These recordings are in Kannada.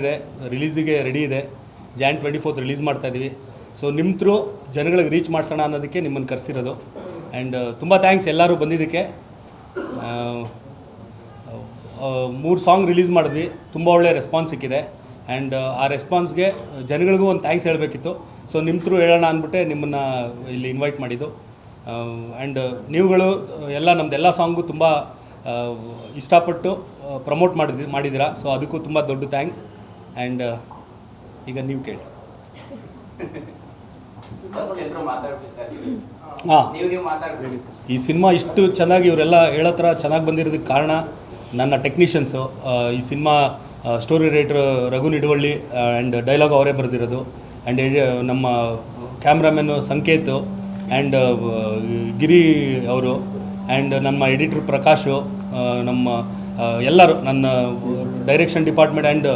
ಇದೆ, ರಿಲೀಸಿಗೆ ರೆಡಿ ಇದೆ. ಜಾನ್ 24 ರಿಲೀಸ್ ಮಾಡ್ತಾ ಇದ್ದೀವಿ. ಸೊ ನಿಮ್ಮ ಥ್ರೂ ಜನಗಳಿಗೆ ರೀಚ್ ಮಾಡಿಸೋಣ ಅನ್ನೋದಕ್ಕೆ ನಿಮ್ಮನ್ನು ಕರೆಸಿರೋದು. ಆ್ಯಂಡ್ ತುಂಬ ಥ್ಯಾಂಕ್ಸ್ ಎಲ್ಲರೂ ಬಂದಿದ್ದಕ್ಕೆ. 3 ಸಾಂಗ್ ರಿಲೀಸ್ ಮಾಡಿದ್ವಿ, ತುಂಬ ಒಳ್ಳೆಯ ರೆಸ್ಪಾನ್ಸ್ ಸಿಕ್ಕಿದೆ. ಆ್ಯಂಡ್ ಆ ರೆಸ್ಪಾನ್ಸ್ಗೆ ಜನಗಳಿಗೂ ಒಂದು ಥ್ಯಾಂಕ್ಸ್ ಹೇಳಬೇಕಿತ್ತು. ಸೊ ನಿಮ್ಮ ಥ್ರೂ ಹೇಳೋಣ ಅಂದ್ಬಿಟ್ಟೆ ನಿಮ್ಮನ್ನು ಇಲ್ಲಿ ಇನ್ವೈಟ್ ಮಾಡಿದ್ದು. ಆ್ಯಂಡ್ ನೀವುಗಳು ನಮ್ಮದೆಲ್ಲ ಸಾಂಗು ತುಂಬ ಇಷ್ಟಪಟ್ಟು ಪ್ರಮೋಟ್ ಮಾಡಿದ್ದೀರಾ. ಸೊ ಅದಕ್ಕೂ ತುಂಬ ದೊಡ್ಡ ಥ್ಯಾಂಕ್ಸ್. ಆ್ಯಂಡ್ ಈಗ ನೀವು ಕೇಳಿ. ಹಾಂ, ಈ ಸಿನಿಮಾ ಇಷ್ಟು ಚೆನ್ನಾಗಿ ಇವರೆಲ್ಲ ಹೇಳೋ ಥರ ಚೆನ್ನಾಗಿ ಬಂದಿರೋದಕ್ಕೆ ಕಾರಣ ನನ್ನ ಟೆಕ್ನಿಷಿಯನ್ಸು. ಈ cinema story writer Raghu Niduvalli and dialogue ಅವರೇ ಬರೆದಿರೋದು. ಆ್ಯಂಡ್ ನಮ್ಮ ಕ್ಯಾಮ್ರಾಮನ್ನು ಸಂಕೇತ್ ಆ್ಯಂಡ್ ಗಿರಿ ಅವರು, ಆ್ಯಂಡ್ ನಮ್ಮ ಎಡಿಟರ್ ಪ್ರಕಾಶು, ನಮ್ಮ ಎಲ್ಲರೂ, ನನ್ನ direction department. And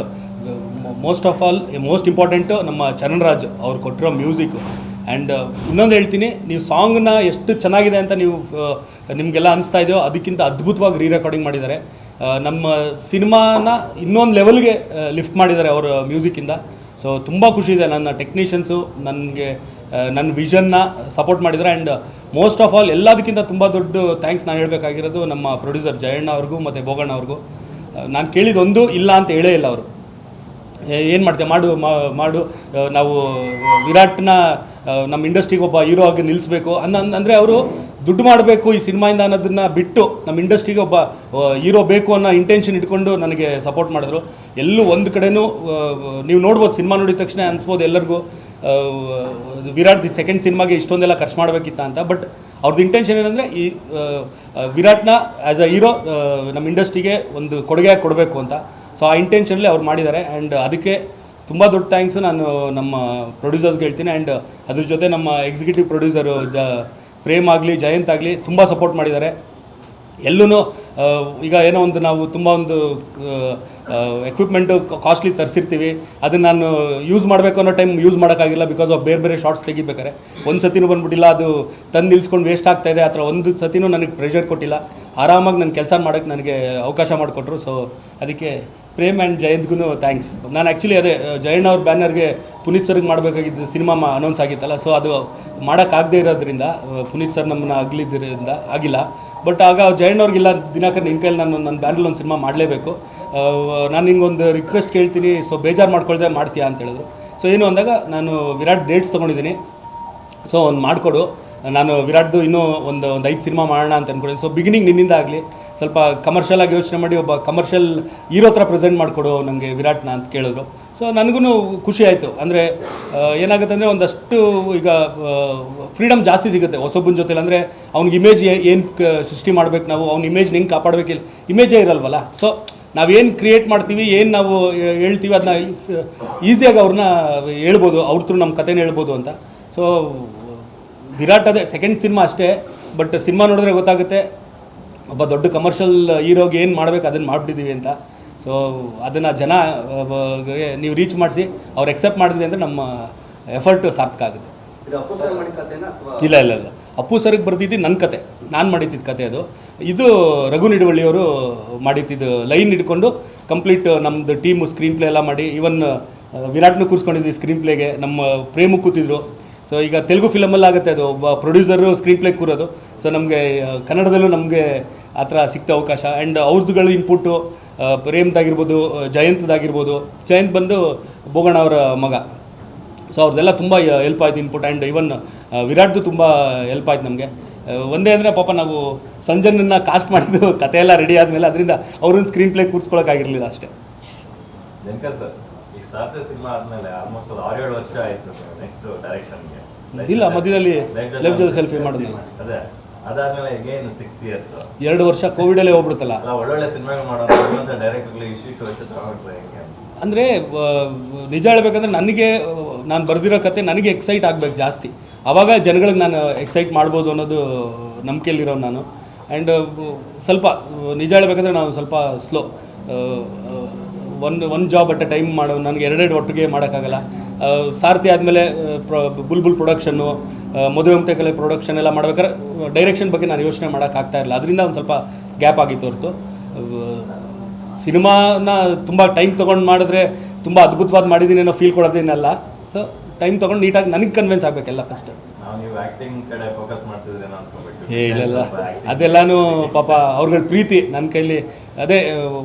most important ನಮ್ಮ ಚರಣ್ರಾಜ್ ಅವ್ರು ಕೊಟ್ಟಿರೋ ಮ್ಯೂಸಿಕ್ಕು. ಆ್ಯಂಡ್ ಇನ್ನೊಂದು ಹೇಳ್ತೀನಿ, ನೀವು ಸಾಂಗ್ನ ಎಷ್ಟು ಚೆನ್ನಾಗಿದೆ ಅಂತ ನಿಮಗೆಲ್ಲ ಅನಿಸ್ತಾ ಇದೆಯೋ ಅದಕ್ಕಿಂತ ಅದ್ಭುತವಾಗಿ ರೀರೆಕಾರ್ಡಿಂಗ್ ಮಾಡಿದ್ದಾರೆ. ನಮ್ಮ ಸಿನಿಮಾನ ಇನ್ನೊಂದು ಲೆವೆಲ್ಗೆ ಲಿಫ್ಟ್ ಮಾಡಿದ್ದಾರೆ ಅವರ ಮ್ಯೂಸಿಕ್ಕಿಂದ. ಸೊ ತುಂಬ ಖುಷಿ ಇದೆ. ನನ್ನ ಟೆಕ್ನಿಷಿಯನ್ಸು ನನ್ನ ವಿಷನ್ನ ಸಪೋರ್ಟ್ ಮಾಡಿದ್ದಾರೆ. ಆ್ಯಂಡ್ ಮೋಸ್ಟ್ ಆಫ್ ಆಲ್ ಎಲ್ಲದಕ್ಕಿಂತ ತುಂಬ ದೊಡ್ಡ ಥ್ಯಾಂಕ್ಸ್ ನಾನು ಹೇಳಬೇಕಾಗಿರೋದು ನಮ್ಮ ಪ್ರೊಡ್ಯೂಸರ್ ಜಯಣ್ಣ ಅವ್ರಿಗೂ ಮತ್ತು ಭೋಗಣ್ಣ ಅವ್ರಿಗೂ. ನಾನು ಕೇಳಿದೊಂದು ಇಲ್ಲ ಅಂತ ಹೇಳೇ ಇಲ್ಲ ಅವರು. ಏನು ಮಾಡ್ತೇವೆ ಮಾಡು ನಾವು ವಿರಾಟ್ನ ನಮ್ಮ ಇಂಡಸ್ಟ್ರಿಗೆ ಒಬ್ಬ ಹೀರೋ ಆಗಿ ನಿಲ್ಲಿಸ್ಬೇಕು ಅಂದರೆ ಅವರು ದುಡ್ಡು ಮಾಡಬೇಕು ಈ ಸಿನಿಮಾಯಿಂದ ಅನ್ನೋದನ್ನು ಬಿಟ್ಟು ನಮ್ಮ ಇಂಡಸ್ಟ್ರಿಗೆ ಒಬ್ಬ ಹೀರೋ ಬೇಕು ಅನ್ನೋ ಇಂಟೆನ್ಷನ್ ಇಟ್ಕೊಂಡು ನನಗೆ ಸಪೋರ್ಟ್ ಮಾಡಿದ್ರು. ಎಲ್ಲೂ ಒಂದು ಕಡೆನೂ ನೀವು ನೋಡ್ಬೋದು, ಸಿನಿಮಾ ನೋಡಿದ ತಕ್ಷಣ ಅನಿಸ್ಬೋದು ಎಲ್ಲರಿಗೂ ವಿರಾಟ್ ಸೆಕೆಂಡ್ ಸಿನಿಮಾಗೆ ಇಷ್ಟೊಂದೆಲ್ಲ ಖರ್ಚು ಮಾಡಬೇಕಿತ್ತ ಅಂತ. ಬಟ್ ಅವ್ರದ್ದು ಇಂಟೆನ್ಷನ್ ಏನಂದರೆ ಈ ವಿರಾಟ್ನ ಆ್ಯಸ್ ಅ ಹೀರೋ ನಮ್ಮ ಇಂಡಸ್ಟ್ರಿಗೆ ಒಂದು ಕೊಡುಗೆ ಕೊಡಬೇಕು ಅಂತ. ಸೊ ಆ ಇಂಟೆನ್ಷನಲ್ಲಿ ಅವ್ರು ಮಾಡಿದ್ದಾರೆ. ಆ್ಯಂಡ್ ಅದಕ್ಕೆ ತುಂಬ ದೊಡ್ಡ ಥ್ಯಾಂಕ್ಸು ನಾನು ನಮ್ಮ ಪ್ರೊಡ್ಯೂಸರ್ಸ್ಗೆ ಹೇಳ್ತೀನಿ. ಆ್ಯಂಡ್ ಅದ್ರ ಜೊತೆ ನಮ್ಮ ಎಕ್ಸಿಕ್ಯೂಟಿವ್ ಪ್ರೊಡ್ಯೂಸರು ಪ್ರೇಮ್ ಆಗಲಿ ಜಯಂತ್ ಆಗಲಿ ತುಂಬ ಸಪೋರ್ಟ್ ಮಾಡಿದ್ದಾರೆ. ಎಲ್ಲೂ ಈಗ ಏನೋ ಒಂದು ನಾವು ತುಂಬ ಒಂದು ಎಕ್ವಿಪ್ಮೆಂಟು ಕಾಸ್ಟ್ಲಿ ತರಿಸಿರ್ತೀವಿ, ಅದನ್ನು ನಾನು ಯೂಸ್ ಮಾಡಬೇಕು ಅನ್ನೋ ಟೈಮ್ ಯೂಸ್ ಮಾಡೋಕ್ಕಾಗಿಲ್ಲ. ಬಿಕಾಸ್ ಆಫ್ ಬೇರೆ ಶಾರ್ಟ್ಸ್ ತೆಗಿಬೇಕಾರೆ ಒಂದು ಸತಿನೂ ಬಂದ್ಬಿಟ್ಟಿಲ್ಲ, ಅದು ತಂದು ನಿಲ್ಸ್ಕೊಂಡು ವೇಸ್ಟ್ ಆಗ್ತಾಯಿದೆ. ಆ ಥರ ಒಂದು ಸತಿನೂ ನನಗೆ ಪ್ರೆಷರ್ ಕೊಟ್ಟಿಲ್ಲ. ಆರಾಮಾಗಿ ನನ್ನ ಕೆಲಸ ಮಾಡೋಕ್ಕೆ ನನಗೆ ಅವಕಾಶ ಮಾಡಿಕೊಟ್ರು. ಸೊ ಅದಕ್ಕೆ ಪ್ರೇಮ್ ಆ್ಯಂಡ್ ಜಯಂತ್ಗೂ ಥ್ಯಾಂಕ್ಸ್. ನಾನು ಆ್ಯಕ್ಚುಲಿ ಅದೇ ಜಯಣ್ಣ ಅವ್ರ ಬ್ಯಾನರ್ಗೆ ಪುನೀತ್ ಸರ್ಗೆ ಮಾಡಬೇಕಾಗಿದ್ದು ಸಿನಿಮಾ ಅನೌನ್ಸ್ ಆಗಿತ್ತಲ್ಲ. ಸೊ ಅದು ಮಾಡೋಕ್ಕಾಗದೇ ಇರೋದ್ರಿಂದ ಪುನೀತ್ ಸರ್ ನಮ್ಮನ್ನು ಆಗಿಲ್ಲ. ಬಟ್ ಆಗ ಜಯಣ್ಣವ್ರಿಗಿಲ್ಲ, ದಿನಾಕರ್ ನಿನ್ನ ಕೈಲಿ ನಾನು ನನ್ನ ಬ್ಯಾನರ್ಲಿ ಒಂದು ಸಿನಿಮಾ ಮಾಡಲೇಬೇಕು, ನಾನು ನಿಂಗೊಂದು ರಿಕ್ವೆಸ್ಟ್ ಕೇಳ್ತೀನಿ, ಸೊ ಬೇಜಾರು ಮಾಡ್ಕೊಳ್ದೆ ಮಾಡ್ತೀಯಾ ಅಂತ ಹೇಳಿದ್ರು. ಸೊ ಏನು ಅಂದಾಗ ನಾನು ವಿರಾಟ್ ಡೇಟ್ಸ್ ತೊಗೊಂಡಿದ್ದೀನಿ, ಸೊ ಒಂದು ಮಾಡಿಕೊಡು, ನಾನು ವಿರಾಟ್ದು ಇನ್ನೂ ಒಂದು 5 ಸಿನಿಮಾ ಮಾಡೋಣ ಅಂತ ಅಂದ್ಕೊಂಡಿದ್ದೀನಿ. ಸೊ ಬಿಗಿನಿಂಗ್ ನಿನ್ನಿಂದ ಆಗಲಿ, ಸ್ವಲ್ಪ ಕಮರ್ಷಿಯಲ್ ಆಗಿ ಯೋಚನೆ ಮಾಡಿ ಒಬ್ಬ ಕಮರ್ಷಿಯಲ್ ಹೀರೋ ಥರ ಪ್ರೆಸೆಂಟ್ ಮಾಡಿಕೊಡು ನನಗೆ ವಿರಾಟ್ನ ಅಂತ ಕೇಳಿದ್ರು. ಸೊ ನನಗೂ ಖುಷಿ ಆಯಿತು. ಅಂದರೆ ಏನಾಗುತ್ತೆ ಅಂದರೆ ಒಂದಷ್ಟು ಈಗ ಫ್ರೀಡಮ್ ಜಾಸ್ತಿ ಸಿಗುತ್ತೆ ಹೊಸೊಬ್ಬನ ಜೊತೆಲಿ. ಅಂದರೆ ಅವ್ನಿಗೆ ಇಮೇಜ್ ಏನು ಸೃಷ್ಟಿ ಮಾಡಬೇಕು, ನಾವು ಅವ್ನ ಇಮೇಜ್ನ ಹೆಂಗೆ ಕಾಪಾಡಬೇಕಿಲ್ಲ, ಇಮೇಜೇ ಇರಲ್ವಲ್ಲ. ಸೊ ನಾವೇನು ಕ್ರಿಯೇಟ್ ಮಾಡ್ತೀವಿ, ಏನು ನಾವು ಹೇಳ್ತೀವಿ, ಅದನ್ನ ಈಸಿಯಾಗಿ ಅವ್ರನ್ನ ಹೇಳ್ಬೋದು, ಅವ್ರ ಥ್ರೂ ನಮ್ಮ ಕಥೆನ ಹೇಳ್ಬೋದು ಅಂತ. ಸೊ ವಿರಾಟ್ ಅದೇ ಸೆಕೆಂಡ್ ಸಿನಿಮಾ ಅಷ್ಟೇ, ಬಟ್ ಸಿನಿಮಾ ನೋಡಿದ್ರೆ ಗೊತ್ತಾಗುತ್ತೆ ಒಬ್ಬ ದೊಡ್ಡ ಕಮರ್ಷಿಯಲ್ ಹೀರೋಗೆ ಏನು ಮಾಡಬೇಕು ಅದನ್ನು ಮಾಡಿಬಿಟ್ಟಿದ್ದೀವಿ ಅಂತ. ಸೊ ಅದನ್ನು ಜನ ನೀವು ರೀಚ್ ಮಾಡಿಸಿ ಅವ್ರು ಎಕ್ಸೆಪ್ಟ್ ಮಾಡಿದ್ವಿ ಅಂದರೆ ನಮ್ಮ ಎಫರ್ಟ್ ಸಾರ್ಥಕ ಆಗುತ್ತೆ. ಇಲ್ಲ ಅಪ್ಪು ಸರ್ಗೆ ಬರ್ತಿದ್ದು ನನ್ನ ಕತೆ, ನಾನು ಮಾಡಿದ್ದಿದ್ದು ಕತೆ ಅದು. ಇದು ರಘು ನಿಡುವಳ್ಳಿಯವರು ಮಾಡಿದ್ದು ಲೈನ್ ಹಿಡ್ಕೊಂಡು ಕಂಪ್ಲೀಟ್ ನಮ್ಮದು ಟೀಮು ಸ್ಕ್ರೀನ್ ಪ್ಲೇ ಎಲ್ಲ ಮಾಡಿ, ಈವನ್ ವಿರಾಟ್ನೂ ಕೂರಿಸ್ಕೊಂಡಿದ್ವಿ ಸ್ಕ್ರೀನ್ ಪ್ಲೇಗೆ, ನಮ್ಮ ಪ್ರೇಮು ಕೂತಿದ್ರು. ಸೊ ಈಗ ತೆಲುಗು ಫಿಲಮಲ್ಲಿ ಆಗುತ್ತೆ ಅದು, ಒಬ್ಬ ಪ್ರೊಡ್ಯೂಸರು ಸ್ಕ್ರೀನ್ ಪ್ಲೇ ಕೂರೋದು. ಸೊ ನಮಗೆ ಕನ್ನಡದಲ್ಲೂ ನಮಗೆ ಆ ಥರ ಸಿಕ್ತ ಅವಕಾಶ. ಆ್ಯಂಡ್ ಅವ್ರದ್ದುಗಳು ಇನ್ಪುಟ್ಟು ಪ್ರೇಮ್ದಾಗಿರ್ಬೋದು, ಜಯಂತ್ದಾಗಿರ್ಬೋದು. ಜಯಂತ್ ಬಂದು ಭೋಗಣ್ಣ ಅವರ ಮಗ. ಸೊ ಅವ್ರದ್ದೆಲ್ಲ ತುಂಬ ಹೆಲ್ಪ್ ಆಯ್ತು ಇನ್ಪುಟ್. ಆ್ಯಂಡ್ ಇವನ್ ವಿರಾಟ್ದು ತುಂಬ ಹೆಲ್ಪ್ ಆಯ್ತು ನಮಗೆ. ಒಂದೇ ಅಂದರೆ ಪಾಪ ನಾವು ಸಂಜನನ್ನು ಕಾಸ್ಟ್ ಮಾಡಿದ್ದು ಕತೆ ಎಲ್ಲ ರೆಡಿ ಆದಮೇಲೆ, ಅದರಿಂದ ಅವ್ರನ್ನ ಸ್ಕ್ರೀನ್ ಪ್ಲೇ ಕೂರಿಸ್ಕೊಳ್ಳೋಕ್ಕಾಗಿರಲಿಲ್ಲ ಅಷ್ಟೇ. ಇಲ್ಲ, ಮಧ್ಯದಲ್ಲಿ ಲೈಫ್ ಜೊತೆ ಸೆಲ್ಫಿ ಮಾಡೋದು 2 ವರ್ಷ ಕೋವಿಡಲ್ಲೇ ಹೋಗ್ಬಿಡುತ್ತಲ್ಲ. ಅಂದರೆ ನಿಜ ಹೇಳ್ಬೇಕಂದ್ರೆ ನನಗೆ ನಾನು ಬರೆದಿರೋ ಕತೆ ನನಗೆ ಎಕ್ಸೈಟ್ ಆಗಬೇಕು ಜಾಸ್ತಿ, ಆವಾಗ ಜನಗಳಿಗೆ ನಾನು ಎಕ್ಸೈಟ್ ಮಾಡ್ಬೋದು ಅನ್ನೋದು ನಂಬಿಕೆಯಲ್ಲಿರೋ ನಾನು. ಆ್ಯಂಡ್ ಸ್ವಲ್ಪ ನಿಜ ಹೇಳ್ಬೇಕಂದ್ರೆ ನಾವು ಸ್ವಲ್ಪ ಸ್ಲೋ, ಒಂದು ಜಾಬ್ ಅಟ್ ಎ ಟೈಮ್ ಮಾಡೋ, ನನಗೆ 2 ಒಟ್ಟಿಗೆ ಮಾಡೋಕ್ಕಾಗಲ್ಲ. ಸಾರಥಿ ಆದಮೇಲೆ ಬುಲ್ಬುಲ್ ಪ್ರೊಡಕ್ಷನ್ನು, ಮದುವೆ ಮುಕ್ತೆ ಪ್ರೊಡಕ್ಷನ್ ಎಲ್ಲ ಮಾಡ್ಬೇಕಾದ್ರೆ ಡೈರೆಕ್ಷನ್ ಬಗ್ಗೆ ನಾನು ಯೋಚನೆ ಮಾಡೋಕ್ಕಾಗ್ತಾ ಇರಲಿಲ್ಲ. ಅದರಿಂದ ಒಂದು ಸ್ವಲ್ಪ ಗ್ಯಾಪ್ ಆಗಿತ್ತು ಹೊರತು. ಸಿನಿಮಾನ ತುಂಬ ಟೈಮ್ ತೊಗೊಂಡು ಮಾಡಿದ್ರೆ ತುಂಬ ಅದ್ಭುತವಾದ ಮಾಡಿದ್ದೀನಿ ಅನ್ನೋ ಫೀಲ್ ಕೊಡೋದೇನಲ್ಲ. ಸೊ ಟೈಮ್ ತೊಗೊಂಡು ನೀಟಾಗಿ ನನಗೆ ಕನ್ವಿನ್ಸ್ ಆಗಬೇಕೆಲ್ಲ ಫಸ್ಟ್. ಇಲ್ಲ ಅದೆಲ್ಲನೂ ಪಾಪ ಅವ್ರಗಳ ಪ್ರೀತಿ ನನ್ನ ಕೈಲಿ. ಅದೇ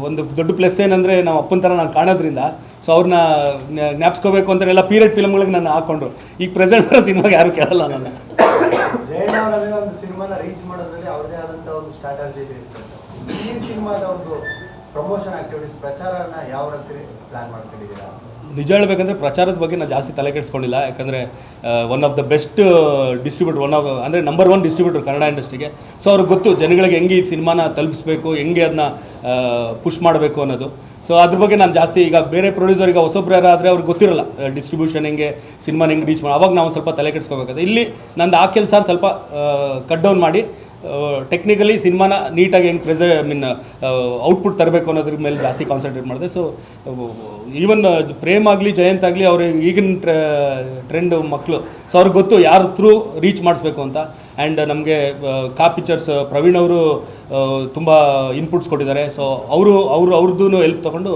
ಒಂದು ದೊಡ್ಡ ಪ್ಲಸ್ ಏನಂದರೆ ನಾವು ಅಪ್ಪನ ಥರ ನಾನು ಕಾಣೋದ್ರಿಂದ ಸೊ ಅವ್ರನ್ನ ಜ್ಞಾಪಿಸ್ಕೋಬೇಕು ಅಂತ ಎಲ್ಲ ಪೀರಿಯಡ್ ಫಿಲ್ಮ್ಗಳಿಗೆ ನಾನು ಹಾಕೊಂಡ್ರು. ಈಗ ಪ್ರೆಸೆಂಟ್ ಬರೋ ಸಿನಿಮಾಗೆ ಯಾರು ಕೇಳಲ್ಲ ನನ್ನ. ಒಂದು ಸಿನಿಮಾನ ರೀಚ್ ಮಾಡೋದ್ರಲ್ಲಿ ಅವ್ರದೇ ಆದಂಥ ಒಂದು ಸ್ಟ್ರಾಟಜಿ ಇರುತ್ತೆ. ಈ ಸಿನಿಮಾದ ಒಂದು ಪ್ರಮೋಷನ್ ಆಕ್ಟಿವಿಟೀಸ್ ಪ್ರಚಾರನ ಯಾವ ರೀತಿ ಪ್ಲಾನ್ ಮಾಡ್ಕೊಂಡಿದ್ದೀರಾ? ನಿಜ ಹೇಳಬೇಕಂದ್ರೆ ಪ್ರಚಾರದ ಬಗ್ಗೆ ನಾನು ಜಾಸ್ತಿ ತಲೆ ಕೆಡಿಸ್ಕೊಂಡಿಲ್ಲ. ಯಾಕಂದರೆ one of the best distributor, ಅಂದರೆ ನಂಬರ್ 1 ಡಿಸ್ಟ್ರಿಬ್ಯೂಟರ್ ಕನ್ನಡ ಇಂಡಸ್ಟ್ರಿಗೆ. ಸೊ ಅವ್ರಿಗೆ ಗೊತ್ತು ಜನಗಳಿಗೆ ಹೆಂಗೆ ಈ ಸಿನಿಮಾನ ತಲುಪಿಸ್ಬೇಕು, ಹೆಂಗೆ ಅದನ್ನ ಪುಷ್ ಮಾಡಬೇಕು ಅನ್ನೋದು. ಸೊ ಅದ್ರ ಬಗ್ಗೆ ನಾನು ಜಾಸ್ತಿ ಈಗ ಬೇರೆ ಪ್ರೊಡ್ಯೂಸರ್ ಈಗ ಹೊಸೊಬ್ರು ಯಾರಾದರೆ ಅವ್ರಿಗೆ ಗೊತ್ತಿರಲ್ಲ ಡಿಸ್ಟ್ರಿಬ್ಯೂಷನ್ ಹೆಂಗೆ, ಸಿನಿಮಾನ ಹೆಂಗೆ ರೀಚ್ ಮಾಡಿ. ಅವಾಗ ನಾವು ಸ್ವಲ್ಪ ತಲೆ ಕೆಡಿಸ್ಕೋಬೇಕಾದ್ರೆ ಇಲ್ಲಿ ನಂದು ಆ ಕೆಲಸ ಸ್ವಲ್ಪ ಕಟ್ ಡೌನ್ ಮಾಡಿ ಟೆಕ್ನಿಕಲಿ ಸಿನಿಮಾನ ನೀಟಾಗಿ ಹೆಂಗೆ ಔಟ್ಪುಟ್ ತರಬೇಕು ಅನ್ನೋದ್ರ ಮೇಲೆ ಜಾಸ್ತಿ ಕಾನ್ಸಂಟ್ರೇಟ್ ಮಾಡಿದೆ. ಸೊ ಈವನ್ ಪ್ರೇಮ್ ಆಗಲಿ ಜಯಂತ್ ಆಗಲಿ ಅವ್ರ ಈಗಿನ ಟ್ರೆಂಡ್ ಮಕ್ಕಳು. ಸೊ ಅವ್ರಿಗೆ ಗೊತ್ತು ಯಾರ ಥ್ರೂ ರೀಚ್ ಮಾಡಿಸ್ಬೇಕು ಅಂತ. ಆ್ಯಂಡ್ ನಮಗೆ ಕಾ ಪಿಕ್ಚರ್ಸ್ ಪ್ರವೀಣ್ ಅವರು ತುಂಬ ಇನ್ಪುಟ್ಸ್ ಕೊಟ್ಟಿದ್ದಾರೆ. ಸೊ ಅವ್ರದ್ದು ಹೆಲ್ಪ್ ತೊಗೊಂಡು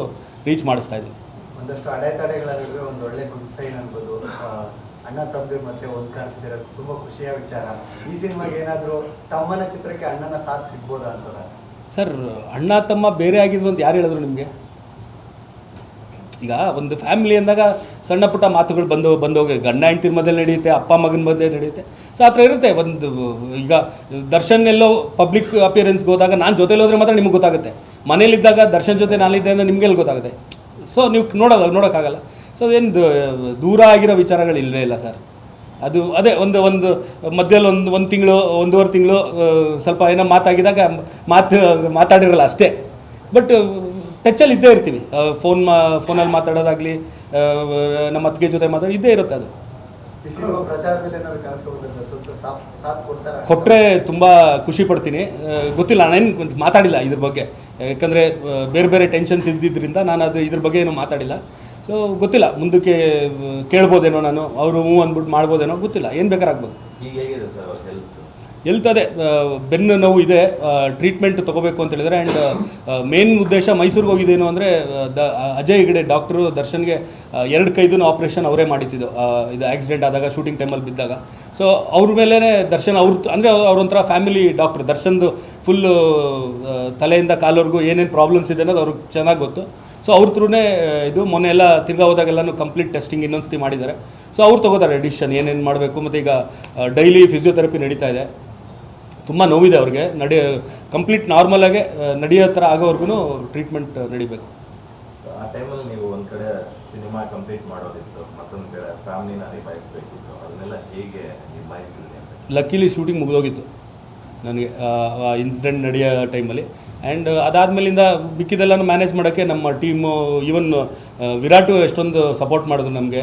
ರೀಚ್ ಮಾಡಿಸ್ತಾ ಇದ್ದೀವಿ. ಒಂದಷ್ಟು ಅಡೆತಡೆಗಳ ನಡುವೆ ಒಂದು ಒಳ್ಳೆ ಗುಡ್ ಸೈನ್ ಅನ್ಬೋದು. ಅಣ್ಣ ತಮ್ಮದು ಮತ್ತೆ ಒಂದು ಕಾಣಿಸ್ತಿರೋದು ತುಂಬ ಖುಷಿಯ ವಿಚಾರ. ಈ ಸಿನಿಮಾಗೆ ಏನಾದರೂ ತಮ್ಮನ ಚಿತ್ರಕ್ಕೆ ಅಣ್ಣನ ಸಾಥ್ ಸಿಗ್ಬೋದಾ ಅಂತ ಸರ್? ಅಣ್ಣ ತಮ್ಮ ಬೇರೆ ಆಗಿದ್ರು ಅಂತ ಯಾರು ಹೇಳಿದ್ರು ನಿಮಗೆ? ಈಗ ಒಂದು ಫ್ಯಾಮಿಲಿ ಅಂದಾಗ ಸಣ್ಣ ಪುಟ್ಟ ಮಾತುಗಳು ಬಂದೋಗಿ ಗಂಡ ಹೆಂಡ್ತಿರ ಮಧ್ಯೆ ನಡೆಯುತ್ತೆ, ಅಪ್ಪ ಮಗನ ಮಧ್ಯೆ ನಡೆಯುತ್ತೆ. ಸೊ ಆ ಥರ ಇರುತ್ತೆ. ಒಂದು ಈಗ ದರ್ಶನ್ ಎಲ್ಲೋ ಪಬ್ಲಿಕ್ ಅಪಿಯರೆನ್ಸ್ಗೆ ಹೋದಾಗ ನಾನು ಜೊತೆಲಿ ಹೋದ್ರೆ ಮಾತ್ರ ನಿಮ್ಗೆ ಗೊತ್ತಾಗುತ್ತೆ. ಮನೇಲಿದ್ದಾಗ ದರ್ಶನ್ ಜೊತೆ ನಾನಿದ್ದೆ ಅಂದರೆ ನಿಮಗೆಲ್ಲಿ ಗೊತ್ತಾಗುತ್ತೆ. ಸೊ ನೀವು ನೋಡೋಕ್ಕಾಗಲ್ಲ. ಸೊ ಅದೇನು ದೂರ ಆಗಿರೋ ವಿಚಾರಗಳು ಇಲ್ಲವೇ ಇಲ್ಲ ಸರ್. ಅದು ಅದೇ ಒಂದು ಮಧ್ಯದಲ್ಲಿ ಒಂದು ತಿಂಗಳು 1.5 ತಿಂಗಳು ಸ್ವಲ್ಪ ಏನೋ ಮಾತಾಗಿದಾಗ ಮಾತಾಡಿರಲ್ಲ ಅಷ್ಟೇ. ಬಟ್ ಟಚ್ಚಲ್ಲಿ ಇದ್ದೇ ಇರ್ತೀವಿ. ಫೋನಲ್ಲಿ ಮಾತಾಡೋದಾಗಲಿ, ನಮ್ಮ ಅತ್ತಿಗೆ ಜೊತೆ ಇದ್ದೇ ಇರುತ್ತೆ. ಅದು ಕೊಟ್ಟರೆ ತುಂಬ ಖುಷಿ ಪಡ್ತೀನಿ. ಗೊತ್ತಿಲ್ಲ, ನಾನೇನು ಮಾತಾಡಿಲ್ಲ ಇದ್ರ ಬಗ್ಗೆ. ಯಾಕಂದರೆ ಬೇರೆ ಬೇರೆ ಟೆನ್ಷನ್ಸ್ ಇದ್ದಿದ್ದರಿಂದ ನಾನು ಇದ್ರ ಬಗ್ಗೆ ಏನು ಮಾತಾಡಿಲ್ಲ. ಸೊ ಗೊತ್ತಿಲ್ಲ, ಮುಂದಕ್ಕೆ ಕೇಳ್ಬೋದೇನೋ, ನಾನು ಅವರು ಅಂದ್ಬಿಟ್ಟು ಮಾಡ್ಬೋದೇನೋ, ಗೊತ್ತಿಲ್ಲ. ಏನು ಬೇಕಾರಾಗ್ಬೋದು. ಹೆಲ್ತ್ ಅದೇ ಬೆನ್ನು ನೋವು ಇದೆ, ಟ್ರೀಟ್ಮೆಂಟ್ ತೊಗೋಬೇಕು ಅಂತ ಹೇಳಿದರೆ. ಆ್ಯಂಡ್ ಮೇನ್ ಉದ್ದೇಶ ಮೈಸೂರಿಗೆ ಹೋಗಿದ್ದೇನು ಅಂದರೆ ಅಜಯ್ ಹೆಗಡೆ ಡಾಕ್ಟ್ರು ದರ್ಶನ್ಗೆ 2 ಕೈದೂ ಆಪ್ರೇಷನ್ ಅವರೇ ಮಾಡಿದ್ದು. ಇದು ಆಕ್ಸಿಡೆಂಟ್ ಆದಾಗ ಶೂಟಿಂಗ್ ಟೈಮಲ್ಲಿ ಬಿದ್ದಾಗ. ಸೊ ಅವ್ರ ಮೇಲೇ ದರ್ಶನ್ ಅಂದರೆ ಅವ್ರೊಂಥರ ಫ್ಯಾಮಿಲಿ ಡಾಕ್ಟ್ರು. ದರ್ಶನ್ದು ಫುಲ್ಲು ತಲೆಯಿಂದ ಕಾಲವರೆಗೂ ಏನೇನು ಪ್ರಾಬ್ಲಮ್ಸ್ ಇದೆ ಅನ್ನೋದು ಅವ್ರಿಗೆ ಚೆನ್ನಾಗಿ ಗೊತ್ತು. ಸೊ ಅವ್ರ ಥ್ರೂನೇ ಇದು ಮೊನ್ನೆ ಎಲ್ಲ ತಿರ್ಗಾ ಹೋದಾಗೆಲ್ಲನೂ ಕಂಪ್ಲೀಟ್ ಟೆಸ್ಟಿಂಗ್ ಇನ್ನೊಂದ್ಸತಿ ಮಾಡಿದ್ದಾರೆ. ಸೊ ಅವ್ರು ತೊಗೋತಾರೆ ಡಿಸಿಷನ್ ಏನೇನು ಮಾಡಬೇಕು. ಮತ್ತು ಈಗ ಡೈಲಿ ಫಿಸಿಯೋಥೆರಪಿ ನಡೀತಾ ಇದೆ. ತುಂಬ ನೋವಿದೆ ಅವ್ರಿಗೆ. ಕಂಪ್ಲೀಟ್ ನಾರ್ಮಲಾಗೆ ನಡೆಯೋ ಥರ ಆಗೋವರೆಗೂ ಟ್ರೀಟ್ಮೆಂಟ್ ನಡಿಬೇಕು. ಆ ಟೈಮಲ್ಲಿ ನೀವು ಒಂದು ಕಡೆ ಸಿನಿಮಾ ಕಂಪ್ಲೀಟ್ ಮಾಡೋದಿತ್ತು, ಮತ್ತೊಂದು ಕಡೆ ಫ್ಯಾಮಿಲಿನ ನಿಭಾಯಿಸಬೇಕಿತ್ತು. ಅದನ್ನೆಲ್ಲ ಹೇಗೆ ನಿಭಾಯಿಸಿದ್ರಿ ಅಂತ? ಲಕ್ಕಿಲಿ ಶೂಟಿಂಗ್ ಮುಗಿದೋಗಿತ್ತು ನನಗೆ ಇನ್ಸಿಡೆಂಟ್ ನಡೆಯೋ ಟೈಮಲ್ಲಿ. ಆ್ಯಂಡ್ ಅದಾದಮೇಲಿಂದ ಮಿಕ್ಕಿದೆಲ್ಲನೂ ಮ್ಯಾನೇಜ್ ಮಾಡೋಕ್ಕೆ ನಮ್ಮ ಟೀಮು, ಈವನ್ ವಿರಾಟು ಎಷ್ಟೊಂದು ಸಪೋರ್ಟ್ ಮಾಡಿದ್ರು ನಮಗೆ.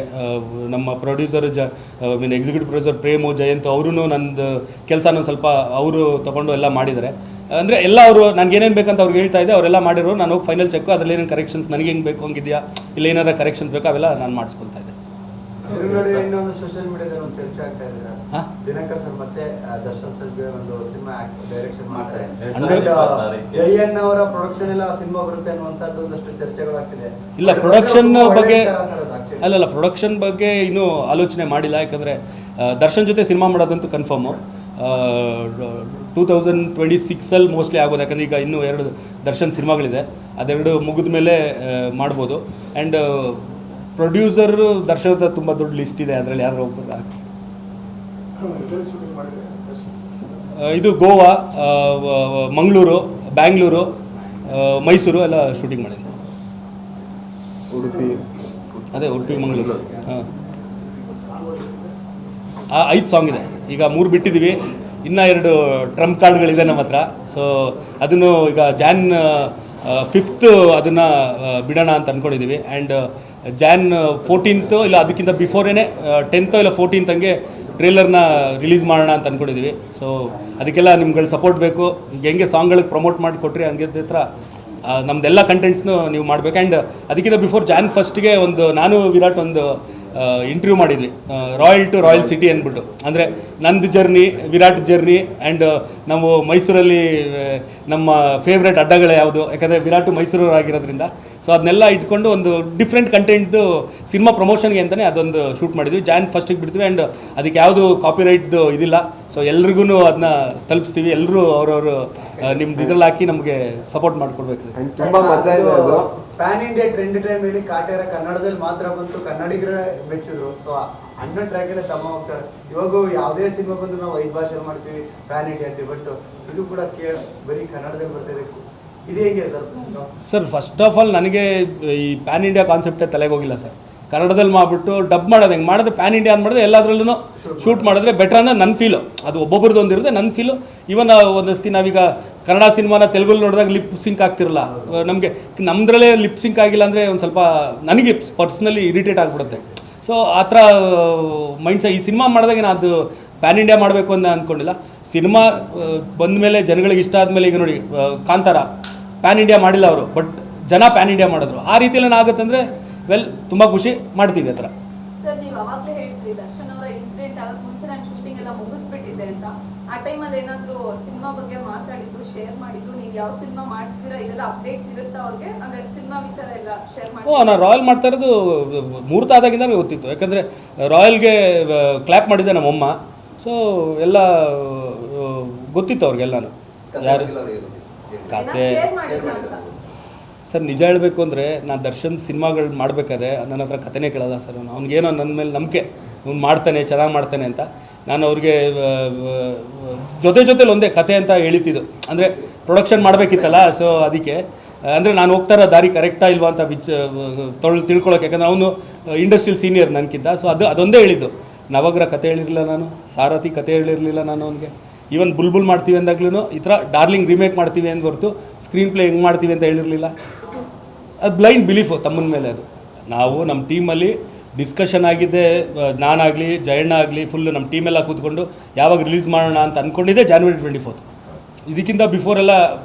ನಮ್ಮ producer executive producer Premu Jayanth ಅವರೂ ನಂದು ಕೆಲಸನೂ ಸ್ವಲ್ಪ ಅವರು ತೊಗೊಂಡು ಎಲ್ಲ ಮಾಡಿದ್ದಾರೆ. ಅಂದರೆ ಎಲ್ಲ ಅವರು ನನಗೆ ಏನೇನು ಬೇಕಂತ ಅವ್ರಿಗೆ ಹೇಳ್ತಾ ಇದ್ದೆ, ಅವರೆಲ್ಲ ಮಾಡಿರೋ. ನಾನು ಹೋಗಿ ಫೈನಲ್ ಚೆಕ್ಕು, ಅದರಲ್ಲಿ ಏನೇನು ಕರೆಕ್ಷನ್ಸ್ ನನಗೆ ಹೆಂಗೆ ಬೇಕು ಹಂಗಿದೆಯಾ, ಇಲ್ಲ ಏನಾರ ಕರೆಕ್ಷನ್ಸ್ ಬೇಕು, ಅವೆಲ್ಲ ನಾನು ಮಾಡಿಸ್ಕೊಳ್ತಾ ಇದ್ದೆ. ಇನ್ನೊಂದು ಸೋಷಿಯಲ್ ಮೀಡಿಯಾದಲ್ಲಿ ಒಂದು ಚರ್ಚೆ ಆಗ್ತಾ ಇದೆ, ದಿನಕರ್ ಸರ್ ಮತ್ತೆ ದರ್ಶನ್ ಸರ್ ಒಂದು ಸಿನಿಮಾ ಡೈರೆಕ್ಷನ್ ಮಾಡ್ತಾರೆ, ಜಯಣ್ಣ ಅವರ ಪ್ರೊಡಕ್ಷನ್ ಎಲ್ಲ ಸಿನಿಮಾ ಬರುತ್ತೆ ಅನ್ನುವಂಥದ್ದು ಒಂದಷ್ಟು ಚರ್ಚೆಗಳಾಗ್ತಿದೆ. ಇಲ್ಲ, ಪ್ರೊಡಕ್ಷನ್ ಬಗ್ಗೆ ಅಲ್ಲಲ್ಲ, ಪ್ರೊಡಕ್ಷನ್ ಬಗ್ಗೆ ಇನ್ನೂ ಆಲೋಚನೆ ಮಾಡಿಲ್ಲ. ಯಾಕಂದರೆ ದರ್ಶನ್ ಜೊತೆ ಸಿನಿಮಾ ಮಾಡೋದಂತೂ ಕನ್ಫರ್ಮು 2026 ಮೋಸ್ಟ್ಲಿ ಆಗ್ಬೋದು. ಯಾಕಂದರೆ ಈಗ ಇನ್ನೂ 2 ದರ್ಶನ್ ಸಿನಿಮಾಗಳಿದೆ, ಅದೆರಡು ಮುಗಿದ ಮೇಲೆ ಮಾಡ್ಬೋದು. ಆ್ಯಂಡ್ ಪ್ರೊಡ್ಯೂಸರ್ ದರ್ಶನದ ತುಂಬ ದೊಡ್ಡ ಲಿಸ್ಟ್ ಇದೆ, ಅದರಲ್ಲಿ ಯಾರು ಹೋಗ್ಬೋದು. ಇದು ಗೋವಾ, ಮಂಗಳೂರು, ಬ್ಯಾಂಗ್ಳೂರು, ಮೈಸೂರು ಎಲ್ಲ ಶೂಟಿಂಗ್ ಮಾಡಿದೆ. ಉಡುಪಿ ಮಂಗಳೂರು. ಹಾಂ, 5 ಸಾಂಗ್ ಇದೆ. ಈಗ 3 ಬಿಟ್ಟಿದ್ದೀವಿ, ಇನ್ನೂ 2 ಟ್ರಂಪ್ ಕಾರ್ಡ್ಗಳಿದೆ ನಮ್ಮ ಹತ್ರ. ಸೊ ಅದನ್ನು ಈಗ Jan 5th ಅದನ್ನು ಬಿಡೋಣ ಅಂತ ಅಂದ್ಕೊಂಡಿದ್ದೀವಿ. ಆ್ಯಂಡ್ Jan 14th ಇಲ್ಲ ಅದಕ್ಕಿಂತ ಬಿಫೋರೇನೆ 10th ಇಲ್ಲ 14th ಹಂಗೆ ಟ್ರೇಲರ್ನ ರಿಲೀಸ್ ಮಾಡೋಣ ಅಂತ ಅಂದ್ಕೊಂಡಿದ್ದೀವಿ. ಸೊ ಅದಕ್ಕೆಲ್ಲ ನಿಮ್ಗಳ ಸಪೋರ್ಟ್ ಬೇಕು. ಈಗ ಹೆಂಗೆ ಸಾಂಗ್ಗಳಿಗೆ ಪ್ರಮೋಟ್ ಮಾಡಿ ಕೊಟ್ಟರೆ ಹಂಗೆ ಹತ್ರ ನಮ್ಮದೆಲ್ಲ ಕಂಟೆಂಟ್ಸ್ನು ನೀವು ಮಾಡಬೇಕು. ಆ್ಯಂಡ್ ಅದಕ್ಕಿಂತ ಬಿಫೋರ್ Jan 1st ನಾನು ವಿರಾಟ್ ಒಂದು ಇಂಟರ್ವ್ಯೂ ಮಾಡಿದ್ವಿ, ರಾಯಲ್ ಟು ರಾಯಲ್ ಸಿಟಿ ಅಂದ್ಬಿಟ್ಟು. ಅಂದರೆ ನಂದು ಜರ್ನಿ, ವಿರಾಟ್ ಜರ್ನಿ, ಆ್ಯಂಡ್ ನಾವು ಮೈಸೂರಲ್ಲಿ ನಮ್ಮ ಫೇವ್ರೆಟ್ ಅಡ್ಡಗಳು ಯಾವುದು, ಯಾಕಂದರೆ ವಿರಾಟ್ ಮೈಸೂರು ಆಗಿರೋದ್ರಿಂದ. ಸೊ ಅದನ್ನೆಲ್ಲ ಇಟ್ಕೊಂಡು ಒಂದು ಡಿಫ್ರೆಂಟ್ ಕಂಟೆಂಟ್ದು ಸಿನಿಮಾ ಪ್ರಮೋಷನ್ಗೆ ಅಂತಲೇ ಅದೊಂದು ಶೂಟ್ ಮಾಡಿದ್ವಿ. ಜಾನ್ ಫಸ್ಟಿಗೆ ಬಿಡ್ತೀವಿ, ಆ್ಯಂಡ್ ಅದಕ್ಕೆ ಯಾವುದು ಕಾಪಿರೈಟ್ದು ಇದಿಲ್ಲ. ಸೊ ಎಲ್ರಿಗೂ ಅದನ್ನ ತಲುಪಿಸ್ತೀವಿ. ಎಲ್ಲರೂ ಅವ್ರವರು ನಿಮ್ದು ಇದ್ರಲ್ಲಿ ಹಾಕಿ ನಮಗೆ ಸಪೋರ್ಟ್ ಮಾಡಿಕೊಡ್ಬೇಕು. ಪ್ಯಾನ್ ಇಂಡಿಯಾ ಟ್ರೆಂಡ್ ಟೈಮ್ ಹೇಳಿ ಕಾಟೇರ ಕನ್ನಡದಲ್ಲಿ ಮಾತ್ರ ಬಂತು, ಕನ್ನಡಿಗರೇ ಮೆಚ್ಚಿದ್ರು. ಸೊ ಅಣ್ಣ ಟ್ರ್ಯಾಕ್ ಎಲ್ಲ ತಮ್ಮ ಹೋಗ್ತಾರೆ. ಇವಾಗ ಯಾವುದೇ ಸಿನಿಮಾ ಬಂದು ನಾವು 5 ಭಾಷೆ ಮಾಡ್ತೀವಿ ಪ್ಯಾನ್ ಇಂಡಿಯಾ ಅಂತ, ಬಟ್ ಇದು ಕೂಡ ಬರೀ ಕನ್ನಡದಲ್ಲಿ ಬರ್ತಿದೆ. ಇದು ಹೇಗೆ ಸರ್? ಫಸ್ಟ್ ಆಫ್ ಆಲ್ ನನಗೆ ಈ ಪ್ಯಾನ್ ಇಂಡಿಯಾ ಕಾನ್ಸೆಪ್ಟೇ ತಲೆಗೆ ಹೋಗಿಲ್ಲ ಸರ್. ಕನ್ನಡದಲ್ಲಿ ಮಾಡಿಬಿಟ್ಟು ಡಬ್ ಮಾಡೋದು ಹೆಂಗೆ ಮಾಡಿದ್ರೆ ಪ್ಯಾನ್ ಇಂಡಿಯಾ ಅಂತ ಮಾಡಿದ್ರೆ ಎಲ್ಲದರಲ್ಲೂ ಶೂಟ್ ಮಾಡಿದ್ರೆ ಬೆಟರ್ ಅಂದರೆ ನನ್ನ ಫೀಲು. ಅದು ಒಬ್ಬೊಬ್ರದ್ದು ಒಂದಿರುತ್ತೆ, ನನ್ನ ಫೀಲು. ಇವನ್ ಒಂದಷ್ಟು ನಾವೀಗ ಕನ್ನಡ ಸಿನಿಮಾನ ತೆಲುಗಲ್ಲಿ ನೋಡಿದಾಗ ಲಿಪ್ ಸಿಂಕ್ ಆಗ್ತಿರಲ್ಲ, ನಮಗೆ ನಮ್ಮದ್ರಲ್ಲೇ ಲಿಪ್ ಸಿಂಕ್ ಆಗಿಲ್ಲ ಅಂದರೆ ಒಂದು ಸ್ವಲ್ಪ ನನಗೆ ಪರ್ಸ್ನಲಿ ಇರಿಟೇಟ್ ಆಗಿಬಿಡುತ್ತೆ. ಸೊ ಆ ಥರ ಮೈಂಡ್ಸೆಟ್ ಈ ಸಿನಿಮಾ ಮಾಡಿದಾಗ ನಾನು ಅದು ಪ್ಯಾನ್ ಇಂಡಿಯಾ ಮಾಡಬೇಕು ಅಂತ ಅಂದ್ಕೊಂಡಿಲ್ಲ. ಸಿನಿಮಾ ಬಂದ ಮೇಲೆ ಜನಗಳಿಗೆ ಇಷ್ಟ ಆದಮೇಲೆ, ಈಗ ನೋಡಿ ಕಾಂತಾರ ಪ್ಯಾನ್ ಇಂಡಿಯಾ ಮಾಡಿಲ್ಲ ಅವರು, ಬಟ್ ಜನ ಪ್ಯಾನ್ ಇಂಡಿಯಾ ಮಾಡಿದ್ರು. ಆ ರೀತಿಯಲ್ಲಿ ಏನಾಗುತ್ತೆ ಅಂದರೆ ವೆಲ್ ತುಂಬ ಖುಷಿ ಮಾಡ್ತೀವಿ ಆ ಥರ. ಸರ್, ನೀವು ಅವಾಗಲೇ ಹೇಳ್ತೀರಿ ದರ್ಶನ್ ಅವರ ಇನ್ಸಿಡೆಂಟ್ ಆಗಕ್ಕೆ ಮುಂಚೆ ನಾನು ಶೂಟಿಂಗ್ ಎಲ್ಲ ಮುಗಿಸ್ಬಿಟ್ಟಿದ್ದೆ ಅಂತ. ಆ ಟೈಮಲ್ಲಿ ಏನಾದರೂ ಸಿನಿಮಾ ಬಗ್ಗೆ ಮಾತಾಡಿದ್ದು, ಶೇರ್ ಮಾಡಿದ್ದು, ನೀವು ಯಾವ ಸಿನಿಮಾ ಮಾಡ್ತೀರಾ ಇದೆಲ್ಲ ಅಪ್ಡೇಟ್ ಸಿಗುತ್ತಾ ಅವ್ರಿಗೆ? ಅಂದರೆ ಸಿನಿಮಾ ವಿಚಾರ ಎಲ್ಲ ಶೇರ್ ಮಾಡಿ. ನಾನು ರಾಯಲ್ ಮಾಡ್ತಾ ಇರೋದು ಮುಹೂರ್ತ ಆದಾಗಿಂದ ಗೊತ್ತಿತ್ತು, ಯಾಕಂದರೆ ರಾಯಲ್ಗೆ ಕ್ಲ್ಯಾಪ್ ಮಾಡಿದ್ದೆ ನಮ್ಮಮ್ಮ. ಸೊ ಎಲ್ಲ ಗೊತ್ತಿತ್ತು ಅವ್ರಿಗೆಲ್ಲನೂ. ಯಾರು ಕತೆ ಸರ್, ನಿಜ ಹೇಳಬೇಕು ಅಂದರೆ ನಾನು ದರ್ಶನ್ ಸಿನಿಮಾಗಳು ಮಾಡಬೇಕಾದ್ರೆ ನನ್ನ ಹತ್ರ ಕತೆನೇ ಕೇಳೋಲ್ಲ ಸರ್. ಅವ್ನಿಗೇನೋ ನನ್ನ ಮೇಲೆ ನಂಬಿಕೆ, ಅವ್ನು ಮಾಡ್ತಾನೆ, ಚೆನ್ನಾಗಿ ಮಾಡ್ತಾನೆ ಅಂತ. ನಾನು ಅವ್ರಿಗೆ ಜೊತೆಲಿ ಒಂದೇ ಕತೆ ಅಂತ ಹೇಳಿತಿದ್ದು, ಅಂದರೆ ಪ್ರೊಡಕ್ಷನ್ ಮಾಡಬೇಕಿತ್ತಲ್ಲ. ಸೊ ಅದಕ್ಕೆ ಅಂದರೆ ನಾನು ಹೋಗ್ತಾ ಇರೋ ದಾರಿ ಕರೆಕ್ಟಾ ಇಲ್ವಾ ಅಂತ ತಿಳ್ಕೊಳ್ಳೋಕೆ, ಯಾಕಂದರೆ ಅವನು ಇಂಡಸ್ಟ್ರಿಯಲ್ ಸೀನಿಯರ್ ನನಗಿಂತ. ಸೊ ಅದೊಂದೇ ಹೇಳಿದ್ದು. ನವಗ್ರ ಕತೆ ಹೇಳಿರಲಿಲ್ಲ ನಾನು, ಸಾರಥಿ ಕತೆ ಹೇಳಿರಲಿಲ್ಲ ನಾನು ಅವನಿಗೆ. ಈವನ್ ಬುಲ್ಬುಲ್ ಮಾಡ್ತೀವಿ ಅಂದಾಗ್ಲೂ ಈ ಥರ ಡಾರ್ಲಿಂಗ್ ರೀಮೇಕ್ ಮಾಡ್ತೀವಿ ಅಂತ ಹೊರತು ಸ್ಕ್ರೀನ್ ಪ್ಲೇ ಹೆಂಗೆ ಮಾಡ್ತೀವಿ ಅಂತ ಹೇಳಿರಲಿಲ್ಲ. ಅದು ಬ್ಲೈಂಡ್ ಬಿಲೀಫು ತಮ್ಮನ ಮೇಲೆ. ಅದು ನಾವು ನಮ್ಮ ಟೀಮಲ್ಲಿ ಡಿಸ್ಕಷನ್ ಆಗಿದ್ದೆ, ನಾನಾಗಲಿ ಜಯಣ್ಣ ಆಗಲಿ ಫುಲ್ಲು ನಮ್ಮ ಟೀಮೆಲ್ಲ ಕೂತ್ಕೊಂಡು ಯಾವಾಗ ರಿಲೀಸ್ ಮಾಡೋಣ ಅಂತ ಅಂದ್ಕೊಂಡಿದ್ದೆ January 24. ಇದಕ್ಕಿಂತ ಬಿಫೋರೆಲ್ಲ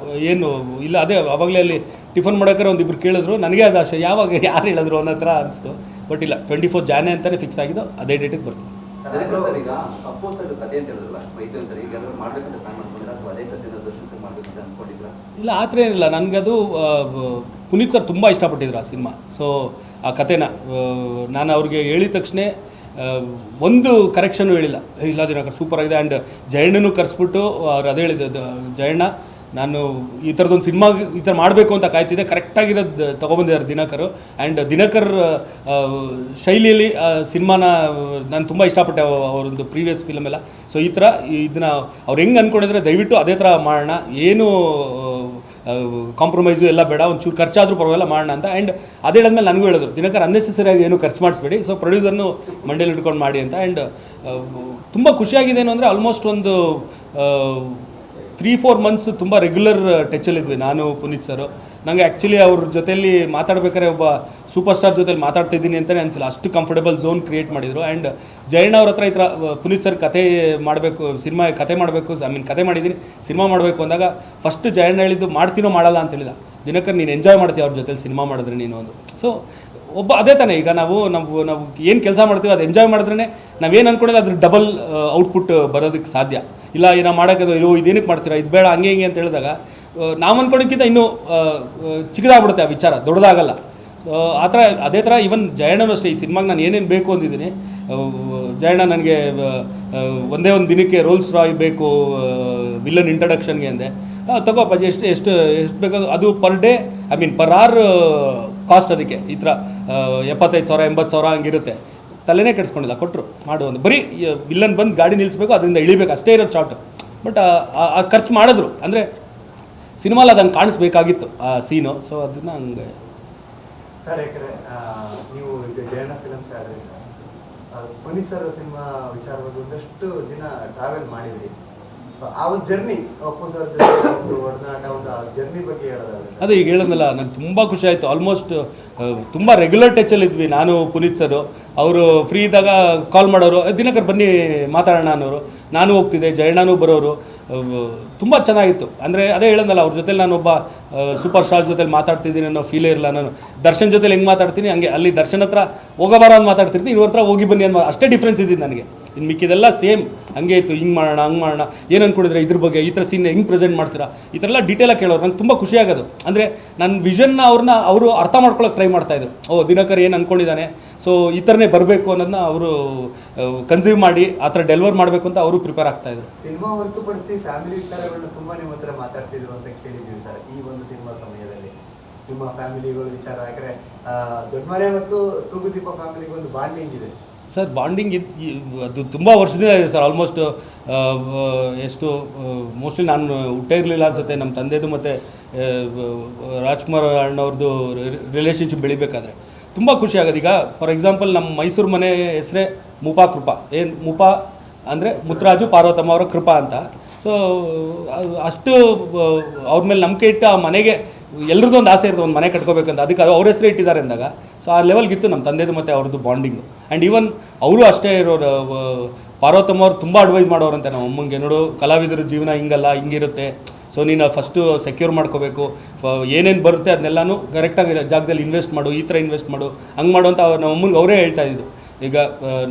ಏನು ಇಲ್ಲ. ಅದೇ ಆವಾಗಲೇ ಅಲ್ಲಿ ಟಿಫನ್ ಮಾಡೋಕ್ಕಾರೆ ಒಂದಿಬ್ರು ಕೇಳಿದ್ರು, ನನಗೆ ಅದು ಆಶೆ ಯಾವಾಗ ಯಾರು ಹೇಳಿದ್ರು ಅನ್ನೋ ಥರ ಅನಿಸ್ತು. ಬಟ್ ಇಲ್ಲ, 24 Jan ಅಂತಲೇ ಫಿಕ್ಸ್ ಆಗಿದ್ದು, ಅದೇ ಡೇಟಿಗೆ ಬರ್ತೀವಿ. ಇಲ್ಲ ಆ ಥರ ಏನಿಲ್ಲ. ನನಗದು ಪುನೀತ್ ಸರ್ ತುಂಬ ಇಷ್ಟಪಟ್ಟಿದ್ರು ಆ ಸಿನಿಮಾ. ಸೊ ಆ ಕತೆನ ನಾನು ಅವ್ರಿಗೆ ಹೇಳಿದ ತಕ್ಷಣ ಒಂದು ಕರೆಕ್ಷನು ಹೇಳಿಲ್ಲ, ಇಲ್ಲ ದಿನಕರ್ ಸೂಪರ್ ಆಗಿದೆ. ಆ್ಯಂಡ್ ಜಯಣ್ಣನೂ ಕರೆಸ್ಬಿಟ್ಟು ಅವ್ರು ಅದೇ ಹೇಳಿದ್ದು, ಜಯಣ್ಣ ನಾನು ಈ ಥರದೊಂದು ಸಿನಿಮಾ ಈ ಥರ ಮಾಡಬೇಕು ಅಂತ ಕಾಯ್ತಿದ್ದೆ, ಕರೆಕ್ಟಾಗಿರೋದು ತೊಗೊಬಂದಿದ್ದಾರೆ ದಿನಕರು. ಆ್ಯಂಡ್ ದಿನಕರ್ ಶೈಲಿಯಲ್ಲಿ ಸಿನಿಮಾನ ನಾನು ತುಂಬ ಇಷ್ಟಪಟ್ಟೆ, ಅವರೊಂದು ಪ್ರೀವಿಯಸ್ ಫಿಲಮ್ ಎಲ್ಲ. ಸೊ ಈ ಥರ ಇದನ್ನ ಅವ್ರು ಹೆಂಗೆ ಅಂದ್ಕೊಂಡಿದ್ರೆ ದಯವಿಟ್ಟು ಅದೇ ಥರ ಮಾಡೋಣ, ಏನು ಕಾಂಪ್ರಮೈಸು ಎಲ್ಲ ಬೇಡ, ಒಂಚೂರು ಖರ್ಚಾದರೂ ಪರವಾಗಿಲ್ಲ ಮಾಡೋಣ ಅಂತ. ಆ್ಯಂಡ್ ಅದೇ ಹೇಳಿದ್ಮೇಲೆ ನನಗೂ ಹೇಳಿದ್ರು, ದಿನಕರ್ ಅನ್ನೆಸೆಸರಿಯಾಗಿ ಏನು ಖರ್ಚು ಮಾಡಿಸ್ಬೇಡಿ, ಸೊ ಪ್ರೊಡ್ಯೂಸರ್ನು ಮಂಡೇಲಿ ಇಟ್ಕೊಂಡು ಮಾಡಿ ಅಂತ. ಆ್ಯಂಡ್ ತುಂಬ ಖುಷಿಯಾಗಿದೆ ಏನು ಅಂದರೆ ಆಲ್ಮೋಸ್ಟ್ ಒಂದು 3-4 ಮಂತ್ಸ್ ತುಂಬ ರೆಗ್ಯುಲರ್ ಟಚಲ್ಲಿದ್ವಿ ನಾನು ಪುನೀತ್ ಸರು. ನನಗೆ ಆ್ಯಕ್ಚುಲಿ ಅವ್ರ ಜೊತೆಯಲ್ಲಿ ಮಾತಾಡ್ಬೇಕಾದ್ರೆ ಒಬ್ಬ ಸೂಪರ್ ಸ್ಟಾರ್ ಜೊತೆಲಿ ಮಾತಾಡ್ತಿದ್ದೀನಿ ಅಂತಲೇ ಅನಿಸಿಲ್ಲ, ಅಷ್ಟು ಕಂಫರ್ಟಬಲ್ ಝೋನ್ ಕ್ರಿಯೇಟ್ ಮಾಡಿದರು. ಆ್ಯಂಡ್ ಜಯಣ್ಣ ಅವ್ರ ಹತ್ರ ಈ ಥರ ಪುನೀತ್ ಸರ್ ಕತೆ ಮಾಡಬೇಕು, ಸಿನಿಮಾ ಕತೆ ಮಾಡಬೇಕು, ಕತೆ ಮಾಡಿದ್ದೀನಿ, ಸಿನಿಮಾ ಮಾಡಬೇಕು ಅಂದಾಗ ಫಸ್ಟ್ ಜಯಣ್ಣ ಹೇಳಿದ್ದು ಮಾಡ್ತೀನೋ ಮಾಡಲ್ಲ ಅಂತ ಹೇಳಿದ. ದಿನಕರ್ ನೀನು ಎಂಜಾಯ್ ಮಾಡ್ತೀವಿ ಅವ್ರ ಜೊತೆಲಿ ಸಿನಿಮಾ ಮಾಡಿದ್ರೆ ನೀನು ಒಂದು. ಸೊ ಒಬ್ಬ ಅದೇ ತಾನೇ, ಈಗ ನಾವು ಏನು ಕೆಲಸ ಮಾಡ್ತೀವಿ ಅದು ಎಂಜಾಯ್ ಮಾಡಿದ್ರೇ ನಾವೇನು ಅಂದ್ಕೊಂಡಿದ್ದೆ ಅದ್ರ ಡಬಲ್ ಔಟ್ಪುಟ್ ಬರೋದಕ್ಕೆ ಸಾಧ್ಯ. ಇಲ್ಲ ಏನೋ ಮಾಡೋಕ್ಕೆ ಇದೇನಕ್ಕೆ ಮಾಡ್ತೀರಾ, ಇದು ಬೇಡ, ಹಂಗೆ ಹಿಂಗೆ ಅಂತ ಹೇಳಿದಾಗ ನಾವು ಅಂದ್ಕೊಳ್ಳೋಕ್ಕಿಂತ ಇನ್ನೂ ಚಿಕ್ಕದಾಗ್ಬಿಡುತ್ತೆ ಆ ವಿಚಾರ, ದೊಡ್ಡದಾಗಲ್ಲ. ಆ ಥರ ಅದೇ ಥರ ಇವನ್ ಜಯಣ್ಣನೂ ಅಷ್ಟೇ. ಈ ಸಿನಿಮಾಗೆ ನಾನು ಏನೇನು ಬೇಕು ಅಂದಿದ್ದೀನಿ, ಜಯಣ್ಣ ನನಗೆ ಒಂದೇ ಒಂದು ದಿನಕ್ಕೆ ರೋಲ್ಸ್ ರಾಯ್ ಬೇಕು ವಿಲ್ಲನ್ ಇಂಟ್ರಡಕ್ಷನ್ಗೆ ಅಂದೆ. ತಗೋಪ್ಪ, ಎಷ್ಟು ಬೇಕು ಅದು per day, I mean per hour cost. ಅದಕ್ಕೆ ಈ ಥರ 75,000 80,000 ಹಂಗಿರುತ್ತೆ. ತಲೆನೇ ಕೆಡಿಸ್ಕೊಂಡಿಲ್ಲ, ಕೊಟ್ಟರು ಮಾಡು ಒಂದು. ಬರೀ ವಿಲ್ಲನ್ ಬಂದು ಗಾಡಿ ನಿಲ್ಲಿಸ್ಬೇಕು, ಅದರಿಂದ ಇಳಿಬೇಕು, ಅಷ್ಟೇ ಇರೋದು ಶಾರ್ಟ್. ಬಟ್ ಆ ಖರ್ಚು ಮಾಡಿದ್ರು, ಅಂದರೆ ಸಿನಿಮಾಲಿ ಅದಂಗೆ ಕಾಣಿಸ್ಬೇಕಾಗಿತ್ತು ಆ ಸೀನು. ಸೊ ಅದನ್ನು ಹಂಗೆ ಸರ್, ಯಾಕಂದರೆ ನೀವು ಈಗ ಜಯಣ್ಣ ಫಿಲಮ್ಸ್ ಆದ್ರಿಂದ ಪುನೀತ್ ಸರ್ ಸಿನಿಮಾ ವಿಚಾರವಾಗಿ ಒಂದಷ್ಟು ದಿನ ಟ್ರಾವೆಲ್ ಮಾಡಿದ್ರಿ. ಆ ಒಂದು ಜರ್ನಿ, ಅಪ್ಪು ಸರ್ ಜೊತೆ ಒಂದು ಒಡನಾಟ, ಒಂದು ಜರ್ನಿ ಬಗ್ಗೆ ಹೇಳೋದಾದ್ರೆ ಅದೇ ಈಗ ಹೇಳೋದಲ್ಲ, ನಂಗೆ ತುಂಬ ಖುಷಿ ಆಯಿತು. ಆಲ್ಮೋಸ್ಟ್ ತುಂಬ ರೆಗ್ಯುಲರ್ ಟಚಲ್ಲಿದ್ವಿ ನಾನು ಪುನೀತ್ ಸರು. ಅವರು ಫ್ರೀ ಇದ್ದಾಗ ಕಾಲ್ ಮಾಡೋರು, ದಿನಕರ್ ಬನ್ನಿ ಮಾತಾಡೋಣ ಅನ್ನೋರು. ನಾನು ಹೋಗ್ತಿದ್ದೆ, ಜಯಣ್ಣನೂ ಬರೋರು. ತುಂಬ ಚೆನ್ನಾಗಿತ್ತು. ಅಂದರೆ ಅದೇ ಹೇಳೋದಲ್ಲ, ಅವ್ರ ಜೊತೆ ನಾನೊಬ್ಬ ಸೂಪರ್ ಸ್ಟಾರ್ ಜೊತೆಲಿ ಮಾತಾಡ್ತಿದ್ದೀನಿ ಅನ್ನೋ ಫೀಲೇ ಇರಲ್ಲ. ನಾನು ದರ್ಶನ್ ಜೊತೆಲಿ ಹೆಂಗೆ ಮಾತಾಡ್ತೀನಿ ಹಂಗೆ ಅಲ್ಲಿ ದರ್ಶನ್ ಹತ್ರ ಹೋಗೋಬಾರ ಅಂತ ಮಾತಾಡ್ತಿರ್ತೀನಿ, ಇವ್ರ ಹತ್ರ ಹೋಗಿ ಬನ್ನಿ ಅನ್ನೋ ಅಷ್ಟೇ ಡಿಫ್ರೆನ್ಸ್ ಇದ್ದಿದ್ದು ನನಗೆ. ಇನ್ನು ಮಿಕ್ಕಿದೆಲ್ಲ ಸೇಮ್ ಹಂಗೆ ಇತ್ತು. ಹಿಂಗೆ ಮಾಡೋಣ ಹಂಗೆ ಮಾಡೋಣ, ಏನು ಅಂದ್ಕೊಂಡಿದ್ರೆ ಇದ್ರ ಬಗ್ಗೆ, ಈ ಥರ ಸೀನ್ ಹೆಂಗೆ ಪ್ರೆಸೆಂಟ್ ಮಾಡ್ತೀರಾ, ಈ ಥರ ಎಲ್ಲ ಡೀಟೇಲಾಗಿ ಕೇಳೋರು. ನಂಗೆ ತುಂಬ ಖುಷಿ ಆಗೋದು. ಅಂದರೆ ನನ್ನ ವಿಷನ್ನ ಅವರು ಅರ್ಥ ಮಾಡ್ಕೊಳ್ಳೋಕೆ ಟ್ರೈ ಮಾಡ್ತಾಯಿದ್ರು. ದಿನಕರ್ ಏನು ಅಂದ್ಕೊಂಡಿದ್ದಾನೆ, ಸೊ ಈ ಥರನೇ ಬರಬೇಕು ಅನ್ನೋದನ್ನ ಅವರು ಕನ್ಸೀವ್ ಮಾಡಿ ಆ ಥರ ಡೆಲಿವರ್ ಮಾಡಬೇಕು ಅಂತ ಅವರು ಪ್ರಿಪೇರ್ ಆಗ್ತಾಯಿದ್ರು. ಸಿನಿಮಾ ಹೊರತುಪಡಿಸಿ ಫ್ಯಾಮಿಲಿ ವಿಚಾರಗಳನ್ನ ತುಂಬಾ ನಿಮ್ಮ ಹತ್ರ ಮಾತಾಡ್ತಿದ್ರು ಅಂತ ಕೇಳಿದ್ದೀವಿ ಸರ್. ಈ ಒಂದು ಸಿನಿಮಾ ಸಮಯದಲ್ಲಿ ನಿಮ್ಮ ಫ್ಯಾಮಿಲಿಗಳ ವಿಚಾರ, ಯಾಕಂದ್ರೆ ದೊಡ್ಡಮನೆ ಮತ್ತು ತೂಗುದೀಪ ಫ್ಯಾಮಿಲಿಗೆ ಒಂದು ಬಾಂಡಿಂಗ್ ಇದೆ ಸರ್. ಬಾಂಡಿಂಗ್ ಅದು ತುಂಬ ವರ್ಷದಿಂದ ಇದೆ ಸರ್. ಆಲ್ಮೋಸ್ಟ್ ಎಷ್ಟು ಮೋಸ್ಟ್ಲಿ ನಾನು ಹುಟ್ಟೇ ಇರಲಿಲ್ಲ ಅನ್ಸುತ್ತೆ ನಮ್ಮ ತಂದೆದು ಮತ್ತು ರಾಜ್ಕುಮಾರ್ ಅಣ್ಣವ್ರದ್ದು ರಿಲೇಷನ್ಶಿಪ್ ಬೆಳಿಬೇಕಾದ್ರೆ ತುಂಬ ಖುಷಿ ಆಗೋದು. ಈಗ ಫಾರ್ ಎಕ್ಸಾಂಪಲ್ ನಮ್ಮ ಮೈಸೂರು ಮನೆ ಹೆಸರೇ ಮುಪಾ ಕೃಪಾ. ಏನು ಮುಪಾ ಅಂದರೆ ಮುತ್ತರಾಜು ಪಾರ್ವತಮ್ಮ ಅವರ ಕೃಪಾ ಅಂತ. ಸೊ ಅಷ್ಟು ಅವ್ರ ಮೇಲೆ ನಂಬಿಕೆ ಇಟ್ಟು ಆ ಮನೆಗೆ ಎಲ್ರದ್ದು ಒಂದು ಆಸೆ ಇರ್ತದೆ, ಒಂದು ಮನೆ ಕಟ್ಕೋಬೇಕಂತ. ಅದಕ್ಕೆ ಅವ್ರ ಹೆಸರೇ ಇಟ್ಟಿದ್ದಾರೆ ಅಂದಾಗ ಸೊ ಆ ಲೆವೆಲ್ಗಿತ್ತು ನಮ್ಮ ತಂದೆದು ಮತ್ತು ಅವ್ರದ್ದು ಬಾಂಡಿಂಗು. ಆ್ಯಂಡ್ ಈವನ್ ಅವರು ಅಷ್ಟೇ ಇರೋರು. ಪಾರ್ವತಮ್ಮ ಅವ್ರು ತುಂಬ ಅಡ್ವೈಸ್ ಮಾಡೋರಂತೆ ನಮ್ಮ ಅಮ್ಮಂಗೆ, ನೋಡು ಕಲಾವಿದರ ಜೀವನ ಹಿಂಗಲ್ಲ, ಹಿಂಗಿರುತ್ತೆ, ಸೊ ನೀನು ಫಸ್ಟು ಸೆಕ್ಯೂರ್ ಮಾಡ್ಕೋಬೇಕು, ಏನೇನು ಬರುತ್ತೆ ಅದನ್ನೆಲ್ಲನೂ ಕರೆಕ್ಟಾಗಿ ಜಾಗದಲ್ಲಿ ಇನ್ವೆಸ್ಟ್ ಮಾಡು, ಈ ಥರ ಇನ್ವೆಸ್ಟ್ ಮಾಡು, ಹಂಗೆ ಮಾಡು ಅಂತ ನಮ್ಮ ಅಮ್ಮಂಗೆ ಅವರೇ ಹೇಳ್ತಾ ಇದ್ದು. ಈಗ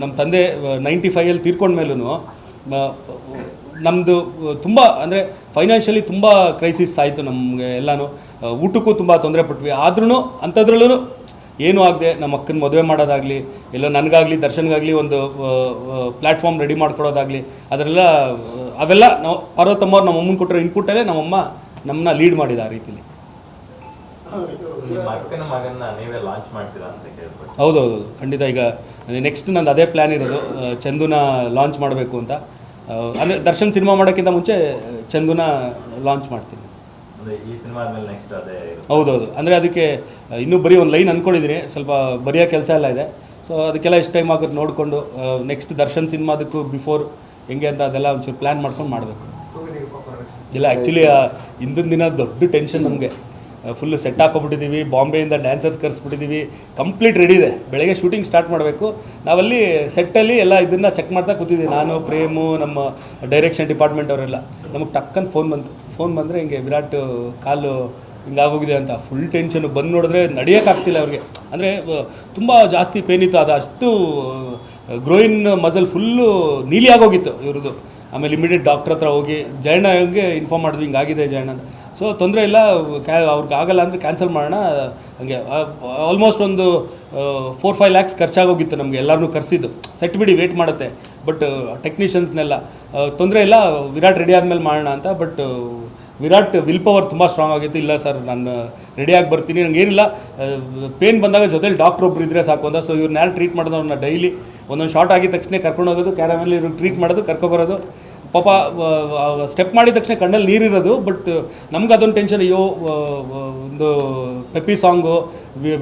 ನಮ್ಮ ತಂದೆ 95 ತೀರ್ಕೊಂಡ್ಮೇಲೂ ನಮ್ಮದು ತುಂಬ ಅಂದರೆ ಫೈನಾನ್ಷಿಯಲಿ ತುಂಬ ಕ್ರೈಸಿಸ್ ಆಯಿತು ನಮಗೆ ಎಲ್ಲನೂ. ಊಟಕ್ಕೂ ತುಂಬ ತೊಂದರೆ ಪಟ್ವಿ. ಆದ್ರೂ ಅಂಥದ್ರಲ್ಲೂ ಏನೂ ಆಗದೆ ನಮ್ಮ ಅಕ್ಕನ ಮದುವೆ ಮಾಡೋದಾಗಲಿ, ಎಲ್ಲೋ ನನಗಾಗಲಿ ದರ್ಶನ್ಗಾಗಲಿ ಒಂದು ಪ್ಲ್ಯಾಟ್ಫಾರ್ಮ್ ರೆಡಿ ಮಾಡ್ಕೊಡೋದಾಗಲಿ, ಅವೆಲ್ಲ ನಾವು ಪಾರ್ವತಮ್ಮವ್ರು ನಮ್ಮ ಅಮ್ಮನ ಕೊಟ್ಟಿರೋ ಇನ್ಪುಟ್ಟಲ್ಲೇ ನಮ್ಮಮ್ಮ ನಮ್ಮನ್ನ ಲೀಡ್ ಮಾಡಿದ ಆ ರೀತಿಲಿ. ನಿಮ್ಮ ಅಕ್ಕನ ಮಗನ್ನ ನೀವೇ ಲಾಂಚ್ ಮಾಡ್ತೀರಾ ಅಂತ ಕೇಳ್ಬಿಟ್ಟು? ಹೌದೌದು, ಖಂಡಿತ. ಈಗ ನೆಕ್ಸ್ಟ್ ನಂದು ಅದೇ ಪ್ಲ್ಯಾನ್ ಇರೋದು, ಚಂದುನ ಲಾಂಚ್ ಮಾಡಬೇಕು ಅಂತ. ಅಂದರೆ ದರ್ಶನ್ ಸಿನಿಮಾ ಮಾಡೋಕ್ಕಿಂತ ಮುಂಚೆ ಚಂದುನ ಲಾಂಚ್ ಮಾಡ್ತೀನಿ. ಈ ಸಿನಿಮಾ ಆದ್ಮೇಲೆ ನೆಕ್ಸ್ಟ್ ಅದೇ? ಹೌದೌದು. ಅಂದರೆ ಅದಕ್ಕೆ ಇನ್ನೂ ಬರೀ ಒಂದು ಲೈನ್ ಅಂದ್ಕೊಂಡಿದ್ದೀನಿ, ಸ್ವಲ್ಪ ಬರೆಯೋ ಕೆಲಸ ಎಲ್ಲ ಇದೆ. ಸೊ ಅದಕ್ಕೆಲ್ಲ ಎಷ್ಟು ಟೈಮ್ ಆಗುತ್ತೆ ನೋಡಿಕೊಂಡು ನೆಕ್ಸ್ಟ್ ದರ್ಶನ್ ಸಿನಿಮಾದಕ್ಕೂ ಬಿಫೋರ್ ಹೆಂಗೆ ಅಂತ ಅದೆಲ್ಲ ಒಂಚೂರು ಪ್ಲ್ಯಾನ್ ಮಾಡ್ಕೊಂಡು ಮಾಡಬೇಕು. ಇಲ್ಲ, ಆ್ಯಕ್ಚುಲಿ ಹಿಂದಿನ ದಿನ ದೊಡ್ಡ ಟೆನ್ಷನ್ ನಮಗೆ. ಫುಲ್ಲು ಸೆಟ್ ಹಾಕೊಬಿಟ್ಟಿದ್ದೀವಿ, ಬಾಂಬೆಯಿಂದ ಡ್ಯಾನ್ಸರ್ಸ್ ಕರೆಸ್ಬಿಟ್ಟಿದ್ದೀವಿ, ಕಂಪ್ಲೀಟ್ ರೆಡಿ ಇದೆ. ಬೆಳಗ್ಗೆ ಶೂಟಿಂಗ್ ಸ್ಟಾರ್ಟ್ ಮಾಡಬೇಕು. ನಾವಲ್ಲಿ ಸೆಟ್ಟಲ್ಲಿ ಎಲ್ಲ ಇದನ್ನು ಚೆಕ್ ಮಾಡ್ತಾ ಕೂತಿದ್ದೀವಿ, ನಾನು, ಪ್ರೇಮು, ನಮ್ಮ ಡೈರೆಕ್ಷನ್ ಡಿಪಾರ್ಟ್ಮೆಂಟ್ ಅವರೆಲ್ಲ. ನಮಗೆ ಟಕ್ಕಂತ ಫೋನ್ ಬಂದರೆ ಹಿಂಗೆ ವಿರಾಟ್ ಕಾಲು ಹಿಂಗಾಗೋಗಿದೆ ಅಂತ. Full tension. ಬಂದು ನೋಡಿದ್ರೆ ನಡೆಯೋಕ್ಕಾಗ್ತಿಲ್ಲ ಅವ್ರಿಗೆ. ಅಂದರೆ ತುಂಬ ಜಾಸ್ತಿ ಪೇನ್ ಇತ್ತು. ಅದು ಅಷ್ಟು ಗ್ರೋಯಿನ್ ಮಸಲ್ ಫುಲ್ಲು ನೀಲಿ ಆಗೋಗಿತ್ತು ಇವ್ರದ್ದು. ಆಮೇಲೆ ಇಮಿಡಿಯೇಟ್ ಡಾಕ್ಟ್ರ್ ಹತ್ರ ಹೋಗಿ ಜಯಣ್ಣಗೆ ಇನ್ಫಾರ್ಮ್ ಮಾಡಿದ್ವಿ, ಹಿಂಗಾಗಿದೆ ಜಯಣ್ಣ ಅಂತ. ಸೊ ತೊಂದರೆ ಇಲ್ಲ, ಅವ್ರಿಗೆ ಆಗಲ್ಲ ಅಂದರೆ ಕ್ಯಾನ್ಸಲ್ ಮಾಡೋಣ. ಹಾಗೆ ಆಲ್ಮೋಸ್ಟ್ ಒಂದು 4-5 ಲ್ಯಾಕ್ಸ್ ಖರ್ಚಾಗೋಗಿತ್ತು ನಮಗೆ ಎಲ್ಲರನ್ನೂ ಕರೆಸಿದ್ದು. ಸೆಟ್ ಬಿಡಿ, ವೇಟ್ ಮಾಡುತ್ತೆ, ಬಟ್ ಟೆಕ್ನಿಷಿಯನ್ಸ್ನೆಲ್ಲ ತೊಂದರೆ ಇಲ್ಲ, ವಿರಾಟ್ ರೆಡಿ ಆದಮೇಲೆ ಮಾಡೋಣ ಅಂತ. ಬಟ್ ವಿರಾಟ್ ವಿಲ್ ಪವರ್ ತುಂಬ ಸ್ಟ್ರಾಂಗ್ ಆಗಿತ್ತು. ಇಲ್ಲ ಸರ್, ನಾನು ರೆಡಿಯಾಗಿ ಬರ್ತೀನಿ, ನನಗೆ ಏನಿಲ್ಲ, ಪೇನ್ ಬಂದಾಗ ಜೊತೆಲಿ ಡಾಕ್ಟ್ರ್ ಒಬ್ರು ಇದ್ದರೆ ಸಾಕು ಅಂತ. ಸೊ ಇವ್ರನ್ನ ಯಾರು ಟ್ರೀಟ್ ಮಾಡೋದು, ಅವ್ರನ್ನ ಡೈಲಿ ಒಂದೊಂದು ಶಾರ್ಟ್ ಆಗಿದ ತಕ್ಷಣ ಕರ್ಕೊಂಡು ಹೋಗೋದು, ಕ್ಯಾರಮಲ್ಲಿ ಇವ್ರಿಗೆ ಟ್ರೀಟ್ ಮಾಡೋದು, ಕರ್ಕೊಬರೋದು. ಪಾಪ ಸ್ಟೆಪ್ ಮಾಡಿದ ತಕ್ಷಣ ಕಣ್ಣಲ್ಲಿ ನೀರಿರೋದು. ಬಟ್ ನಮ್ಗೆ ಅದೊಂದು ಟೆನ್ಷನ್, ಅಯ್ಯೋ ಒಂದು ಪೆಪ್ಪಿ ಸಾಂಗು,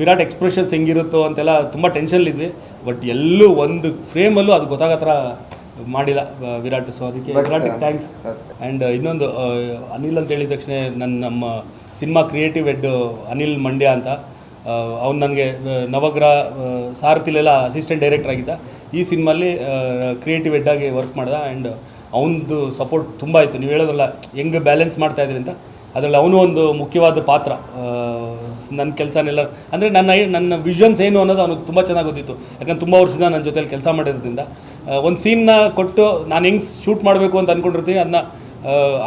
ವಿರಾಟ್ ಎಕ್ಸ್ಪ್ರೆಷನ್ಸ್ ಹೆಂಗಿರುತ್ತೋ ಅಂತೆಲ್ಲ ತುಂಬ ಟೆನ್ಷನ್ಲಿದ್ವಿ. ಬಟ್ ಎಲ್ಲೂ ಒಂದು ಫ್ರೇಮಲ್ಲೂ ಅದು ಗೊತ್ತಾಗೋ ಥರ ಮಾಡಿಲ್ಲ ವಿರಾಟ್. ಸೊ ಅದಕ್ಕೆ ವಿರಾಟಿಗೆ ಥ್ಯಾಂಕ್ಸ್. ಆ್ಯಂಡ್ ಇನ್ನೊಂದು ಅನಿಲ್ ಅಂತ ಹೇಳಿದ ತಕ್ಷಣ ನಮ್ಮ cinema creative head Anil Mandya ಅಂತ, ಅವ್ನು ನನಗೆ ನವಗ್ರಹ ಸಾರಥಿಲೆಲ್ಲ ಅಸಿಸ್ಟೆಂಟ್ ಡೈರೆಕ್ಟರ್ ಆಗಿದ್ದ. ಈ ಸಿನಿಮಾಲಿ ಕ್ರಿಯೇಟಿವ್ ಹೆಡ್ ಆಗಿ ವರ್ಕ್ ಮಾಡ್ದ. ಆ್ಯಂಡ್ ಅವನದು ಸಪೋರ್ಟ್ ತುಂಬ ಆಯಿತು. ನೀವು ಹೇಳೋದಲ್ಲ ಹೆಂಗೆ ಬ್ಯಾಲೆನ್ಸ್ ಮಾಡ್ತಾಯಿದ್ರಿ ಅಂತ, ಅದರಲ್ಲಿ ಅವನು ಒಂದು ಮುಖ್ಯವಾದ ಪಾತ್ರ. ನನ್ನ ಕೆಲಸನೆಲ್ಲ ಅಂದರೆ ನನ್ನ ವಿಷನ್ಸ್ ಏನು ಅನ್ನೋದು ಅವನಿಗೆ ತುಂಬ ಚೆನ್ನಾಗಿ ಗೊತ್ತಿತ್ತು. ಯಾಕಂದ್ರೆ ತುಂಬ ವರ್ಷದಿಂದ ನನ್ನ ಜೊತೆಲಿ ಕೆಲಸ ಮಾಡಿರೋದ್ರಿಂದ ಒಂದು ಸೀನ್ನ ಕೊಟ್ಟು ನಾನು ಹೆಂಗೆ ಶೂಟ್ ಮಾಡಬೇಕು ಅಂತ ಅಂದ್ಕೊಂಡಿರ್ತೀನಿ, ಅದನ್ನ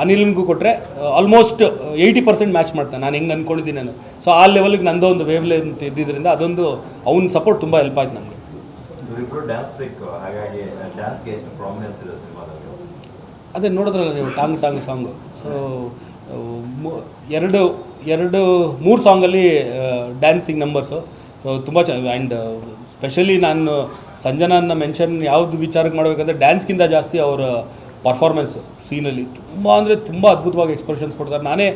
ಅನಿಲ್ಗೂ ಕೊಟ್ಟರೆ ಆಲ್ಮೋಸ್ಟ್ 80% ಮ್ಯಾಚ್ ಮಾಡ್ತಾನೆ ನಾನು ಹೆಂಗೆ ಅಂದ್ಕೊಂಡಿದ್ದೀನಿ ನಾನು. ಸೊ ಆ ಲೆವೆಲ್ಗೆ ನಂದು ಒಂದು ವೇವ್ ಲೆಂತ್ ಇದ್ದಿದ್ದರಿಂದ ಅದೊಂದು ಅವ್ನ ಸಪೋರ್ಟ್ ತುಂಬ ಹೆಲ್ಪ್ ಆಯ್ತು ನಮಗೆ. ಹಾಗಾಗಿ ಡ್ಯಾನ್ಸ್ಗೆ ಎಷ್ಟು ಪ್ರಾಮಿನೆನ್ಸ್ ಇದೆ ಸಿನಿಮಾದಲ್ಲಿ? ಅದೇ ನೋಡಿದ್ರಲ್ಲ ನೀವು, ಟಾಂಗ್ ಸಾಂಗು. ಸೊ 3 ಸಾಂಗಲ್ಲಿ ಡ್ಯಾನ್ಸಿಂಗ್ ನಂಬರ್ಸು. ಸೊ ತುಂಬ ಚೆನ್ನಾಗಿ. ಆ್ಯಂಡ್ ಸ್ಪೆಷಲಿ ನಾನು ಸಂಜನಾನ ಮೆನ್ಷನ್ ಯಾವುದು ವಿಚಾರಕ್ಕೆ ಮಾಡಬೇಕಂದ್ರೆ ಡ್ಯಾನ್ಸ್ಗಿಂತ ಜಾಸ್ತಿ ಅವರ ಪರ್ಫಾರ್ಮೆನ್ಸು ಸೀನಲ್ಲಿ ತುಂಬ ಅಂದರೆ ತುಂಬ ಅದ್ಭುತವಾಗಿ ಎಕ್ಸ್ಪ್ರೆಷನ್ಸ್ ಕೊಡ್ತಾರೆ. ನಾನೇ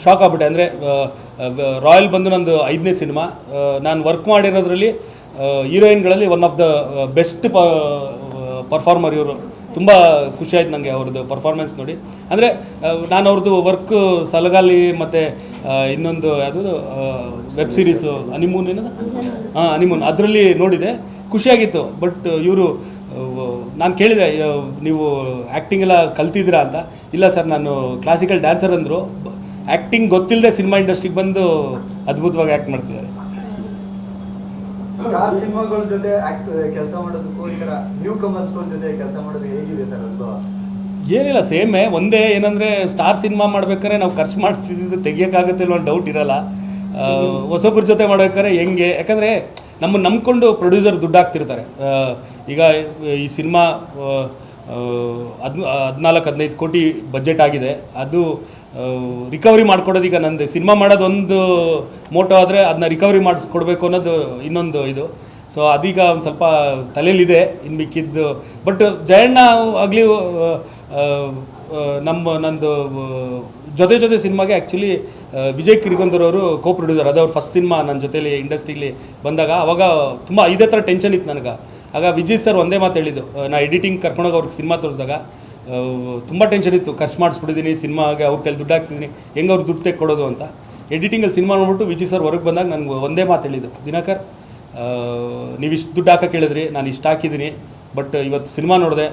ಶಾಕ್ ಆಗ್ಬಿಟ್ಟೆ. ಅಂದರೆ ರಾಯಲ್ ಬಂದು ನಂದು 5ನೇ ಸಿನಿಮಾ. ನಾನು ವರ್ಕ್ ಮಾಡಿರೋದ್ರಲ್ಲಿ ಹೀರೋಯಿನ್ಗಳಲ್ಲಿ one of the best performer ಇವರು. ತುಂಬ ಖುಷಿ ಆಯ್ತು ನನಗೆ ಅವ್ರದ್ದು ಪರ್ಫಾರ್ಮೆನ್ಸ್ ನೋಡಿ. ಅಂದರೆ ನಾನು ಅವ್ರದ್ದು ವರ್ಕ್ ಸಲಗಾಲಿ ಮತ್ತು ಇನ್ನೊಂದು ಯಾವುದು ವೆಬ್ ಸೀರೀಸು ಹನಿಮೂನ್ ಏನದು, ಹನಿಮೂನ್, ಅದರಲ್ಲಿ ನೋಡಿದೆ, ಖುಷಿಯಾಗಿತ್ತು. ಬಟ್ ಇವರು ನಾನು ಕೇಳಿದೆ ನೀವು ಆ್ಯಕ್ಟಿಂಗ್ ಎಲ್ಲ ಕಲ್ತಿದ್ದೀರಾ ಅಂತ. ಇಲ್ಲ ಸರ್ ನಾನು ಕ್ಲಾಸಿಕಲ್ ಡ್ಯಾನ್ಸರ್ ಅಂದರು. ಆ್ಯಕ್ಟಿಂಗ್ ಗೊತ್ತಿಲ್ಲದೆ ಸಿನಿಮಾ ಇಂಡಸ್ಟ್ರಿಗೆ ಬಂದು ಅದ್ಭುತವಾಗಿ ಆ್ಯಕ್ಟ್ ಮಾಡ್ತಿದ್ದಾರೆ. ಸ್ಟಾರ್ ಸಿನಿಮಾಗಳ ಜೊತೆ ಕೆಲಸ ಮಾಡೋದಕ್ಕೂ ಈ ತರ ನ್ಯೂ ಕಮರ್ಸ್ಗಳ ಜೊತೆ ಕೆಲಸ ಮಾಡೋದು ಹೇಗಿದೆ ಸರ್ ಅನುಭವ? ಏನಿಲ್ಲ, ಸೇಮೇ. ಒಂದೇ ಏನಂದರೆ ಸ್ಟಾರ್ ಸಿನಿಮಾ ಮಾಡ್ಬೇಕಾದ್ರೆ ನಾವು ಖರ್ಚು ಮಾಡಿಸ್ತಿದ್ದು ತೆಗಿಯೋಕ್ಕಾಗುತ್ತೆ ಅನ್ನೋ ಡೌಟ್ ಇರಲ್ಲ. ಹೊಸೊಬ್ಬರ ಜೊತೆ ಮಾಡ್ಬೇಕಾದ್ರೆ ಹೆಂಗೆ, ಯಾಕಂದರೆ ನಮ್ಮನ್ನು ನಂಬ್ಕೊಂಡು ಪ್ರೊಡ್ಯೂಸರ್ ದುಡ್ಡು ಹಾಕ್ತಿರ್ತಾರೆ. ಈಗ ಈ ಸಿನಿಮಾ 14-15 ಕೋಟಿ ಬಜೆಟ್ ಆಗಿದೆ. ಅದು ರಿಕವರಿ ಮಾಡ್ಕೊಡೋದು ಈಗ ನಂದು ಸಿನಿಮಾ ಮಾಡೋದು ಒಂದು ಮೋಟೋ ಆದರೆ ಅದನ್ನ ರಿಕವರಿ ಮಾಡಿಸ್ಕೊಡ್ಬೇಕು ಅನ್ನೋದು ಇನ್ನೊಂದು ಇದು. ಸೊ ಅದೀಗ ಒಂದು ಸ್ವಲ್ಪ ತಲೆಯಲ್ಲಿದೆ. ಇನ್ನು ಮಿಕ್ಕಿದ್ದು ಬಟ್ ಜಯಣ್ಣ ಆಗಲಿ ನಂದು ಜೊತೆ ಸಿನಿಮಾಗೆ ಆ್ಯಕ್ಚುಲಿ ವಿಜಯ್ ಕಿರ್ಗೊಂದರ್ ಅವರು ಕೋ ಪ್ರೊಡ್ಯೂಸರ್. ಅದು ಅವ್ರ ಫಸ್ಟ್ ಸಿನಿಮಾ ನನ್ನ ಜೊತೆಲಿ ಇಂಡಸ್ಟ್ರಿಲಿ ಬಂದಾಗ ಅವಾಗ ತುಂಬ ಇದೇ ಥರ ಟೆನ್ಷನ್ ಇತ್ತು ನನಗೆ. ಆಗ ವಿಜಯ್ ಸರ್ ಒಂದೇ ಮಾತು ಹೇಳಿದ್ದು, ನಾ ಎಡಿಟಿಂಗ್ ಕರ್ಕೊಂಡೋಗಿ ಅವ್ರಿಗೆ ಸಿನಿಮಾ ತೋರಿಸಿದಾಗ ತುಂಬ ಟೆನ್ಷನ್ ಇತ್ತು. ಖರ್ಚು ಮಾಡಿಸ್ಬಿಟ್ಟಿದ್ದೀನಿ ಸಿನಿಮಾಗೆ, ಅವ್ರ ಕೈಲಿ ದುಡ್ಡು ಹಾಕ್ತಿದ್ದೀನಿ, ಹೆಂಗೆ ಅವ್ರು ದುಡ್ಡು ತೆಕ್ಕೊಡೋದು ಅಂತ. ಎಡಿಟಿಂಗಲ್ಲಿ ಸಿನಿಮಾ ನೋಡ್ಬಿಟ್ಟು ವಿಜಯ್ ಸರ್ ಹೊರಗೆ ಬಂದಾಗ ನನಗೆ ಒಂದೇ ಮಾತು ಹೇಳಿದ್ದು, ದಿನಕರ್ ನೀವು ಇಷ್ಟು ದುಡ್ಡು ಹಾಕಕ್ಕೆ ಹೇಳಿದ್ರಿ, ನಾನು ಇಷ್ಟು ಹಾಕಿದ್ದೀನಿ, ಬಟ್ ಇವತ್ತು ಸಿನಿಮಾ ನೋಡಿದೆ,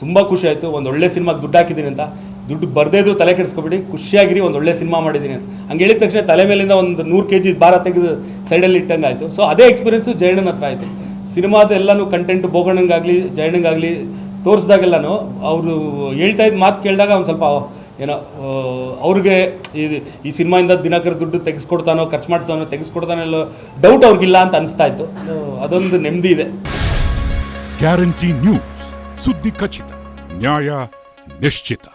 ತುಂಬ ಖುಷಿ ಆಯಿತು, ಒಂದು ಒಳ್ಳೆ ಸಿನಿಮಾಗೆ ದುಡ್ಡು ಹಾಕಿದ್ದೀನಿ ಅಂತ. ದುಡ್ಡು ಬರದೇ ಇದ್ರು ತಲೆ ಕೆಡಿಸ್ಕೊಬೇಡಿ, ಖುಷಿಯಾಗಿರಿ, ಒಂದು ಒಳ್ಳೆ ಸಿನಿಮಾ ಮಾಡಿದ್ದೀನಿ ಅಂತ. ಹಂಗೆ ಹೇಳಿದ ತಕ್ಷಣ ತಲೆ ಮೇಲಿಂದ ಒಂದು 100 kg ಭಾರ ತೆಗೆದು ಸೈಡಲ್ಲಿ ಇಟ್ಟಂಗೆ ಆಯಿತು. ಸೊ ಅದೇ ಎಕ್ಸ್ಪೀರಿಯೆನ್ಸು ಜಯಣ್ಣನ ಹತ್ರ ಆಯಿತು. ಸಿನಿಮಾದ ಎಲ್ಲನೂ ಕಂಟೆಂಟ್ ಬೋಗಣ್ಣಂಗಾಗಲಿ ಜಯಣ್ಣಂಗಾಗಲಿ ತೋರಿಸಿದಾಗೆಲ್ಲನೂ ಅವರು ಹೇಳ್ತಾ ಇದ್ದ ಮಾತು ಕೇಳಿದಾಗ ಒಂದು ಸ್ವಲ್ಪ ಏನೋ ಅವ್ರಿಗೆ ಈ ಸಿನಿಮಾಯಿಂದ ದಿನಕರ್ ದುಡ್ಡು ತೆಗೆಸ್ಕೊಡ್ತಾನೋ, ಖರ್ಚು ಮಾಡಿಸ್ತಾನೋ, ತೆಗೆಸ್ಕೊಡ್ತಾನೋ ಎಲ್ಲೋ ಡೌಟ್ ಅವ್ರಿಗಿಲ್ಲ ಅಂತ ಅನಿಸ್ತಾ ಇತ್ತು. ಅದೊಂದು ನೆಮ್ಮದಿ ಇದೆ. ಗ್ಯಾರಂಟಿ ನ್ಯೂಸ್, ಸುದ್ದಿ ಖಚಿತ, ನ್ಯಾಯ ನಿಶ್ಚಿತ.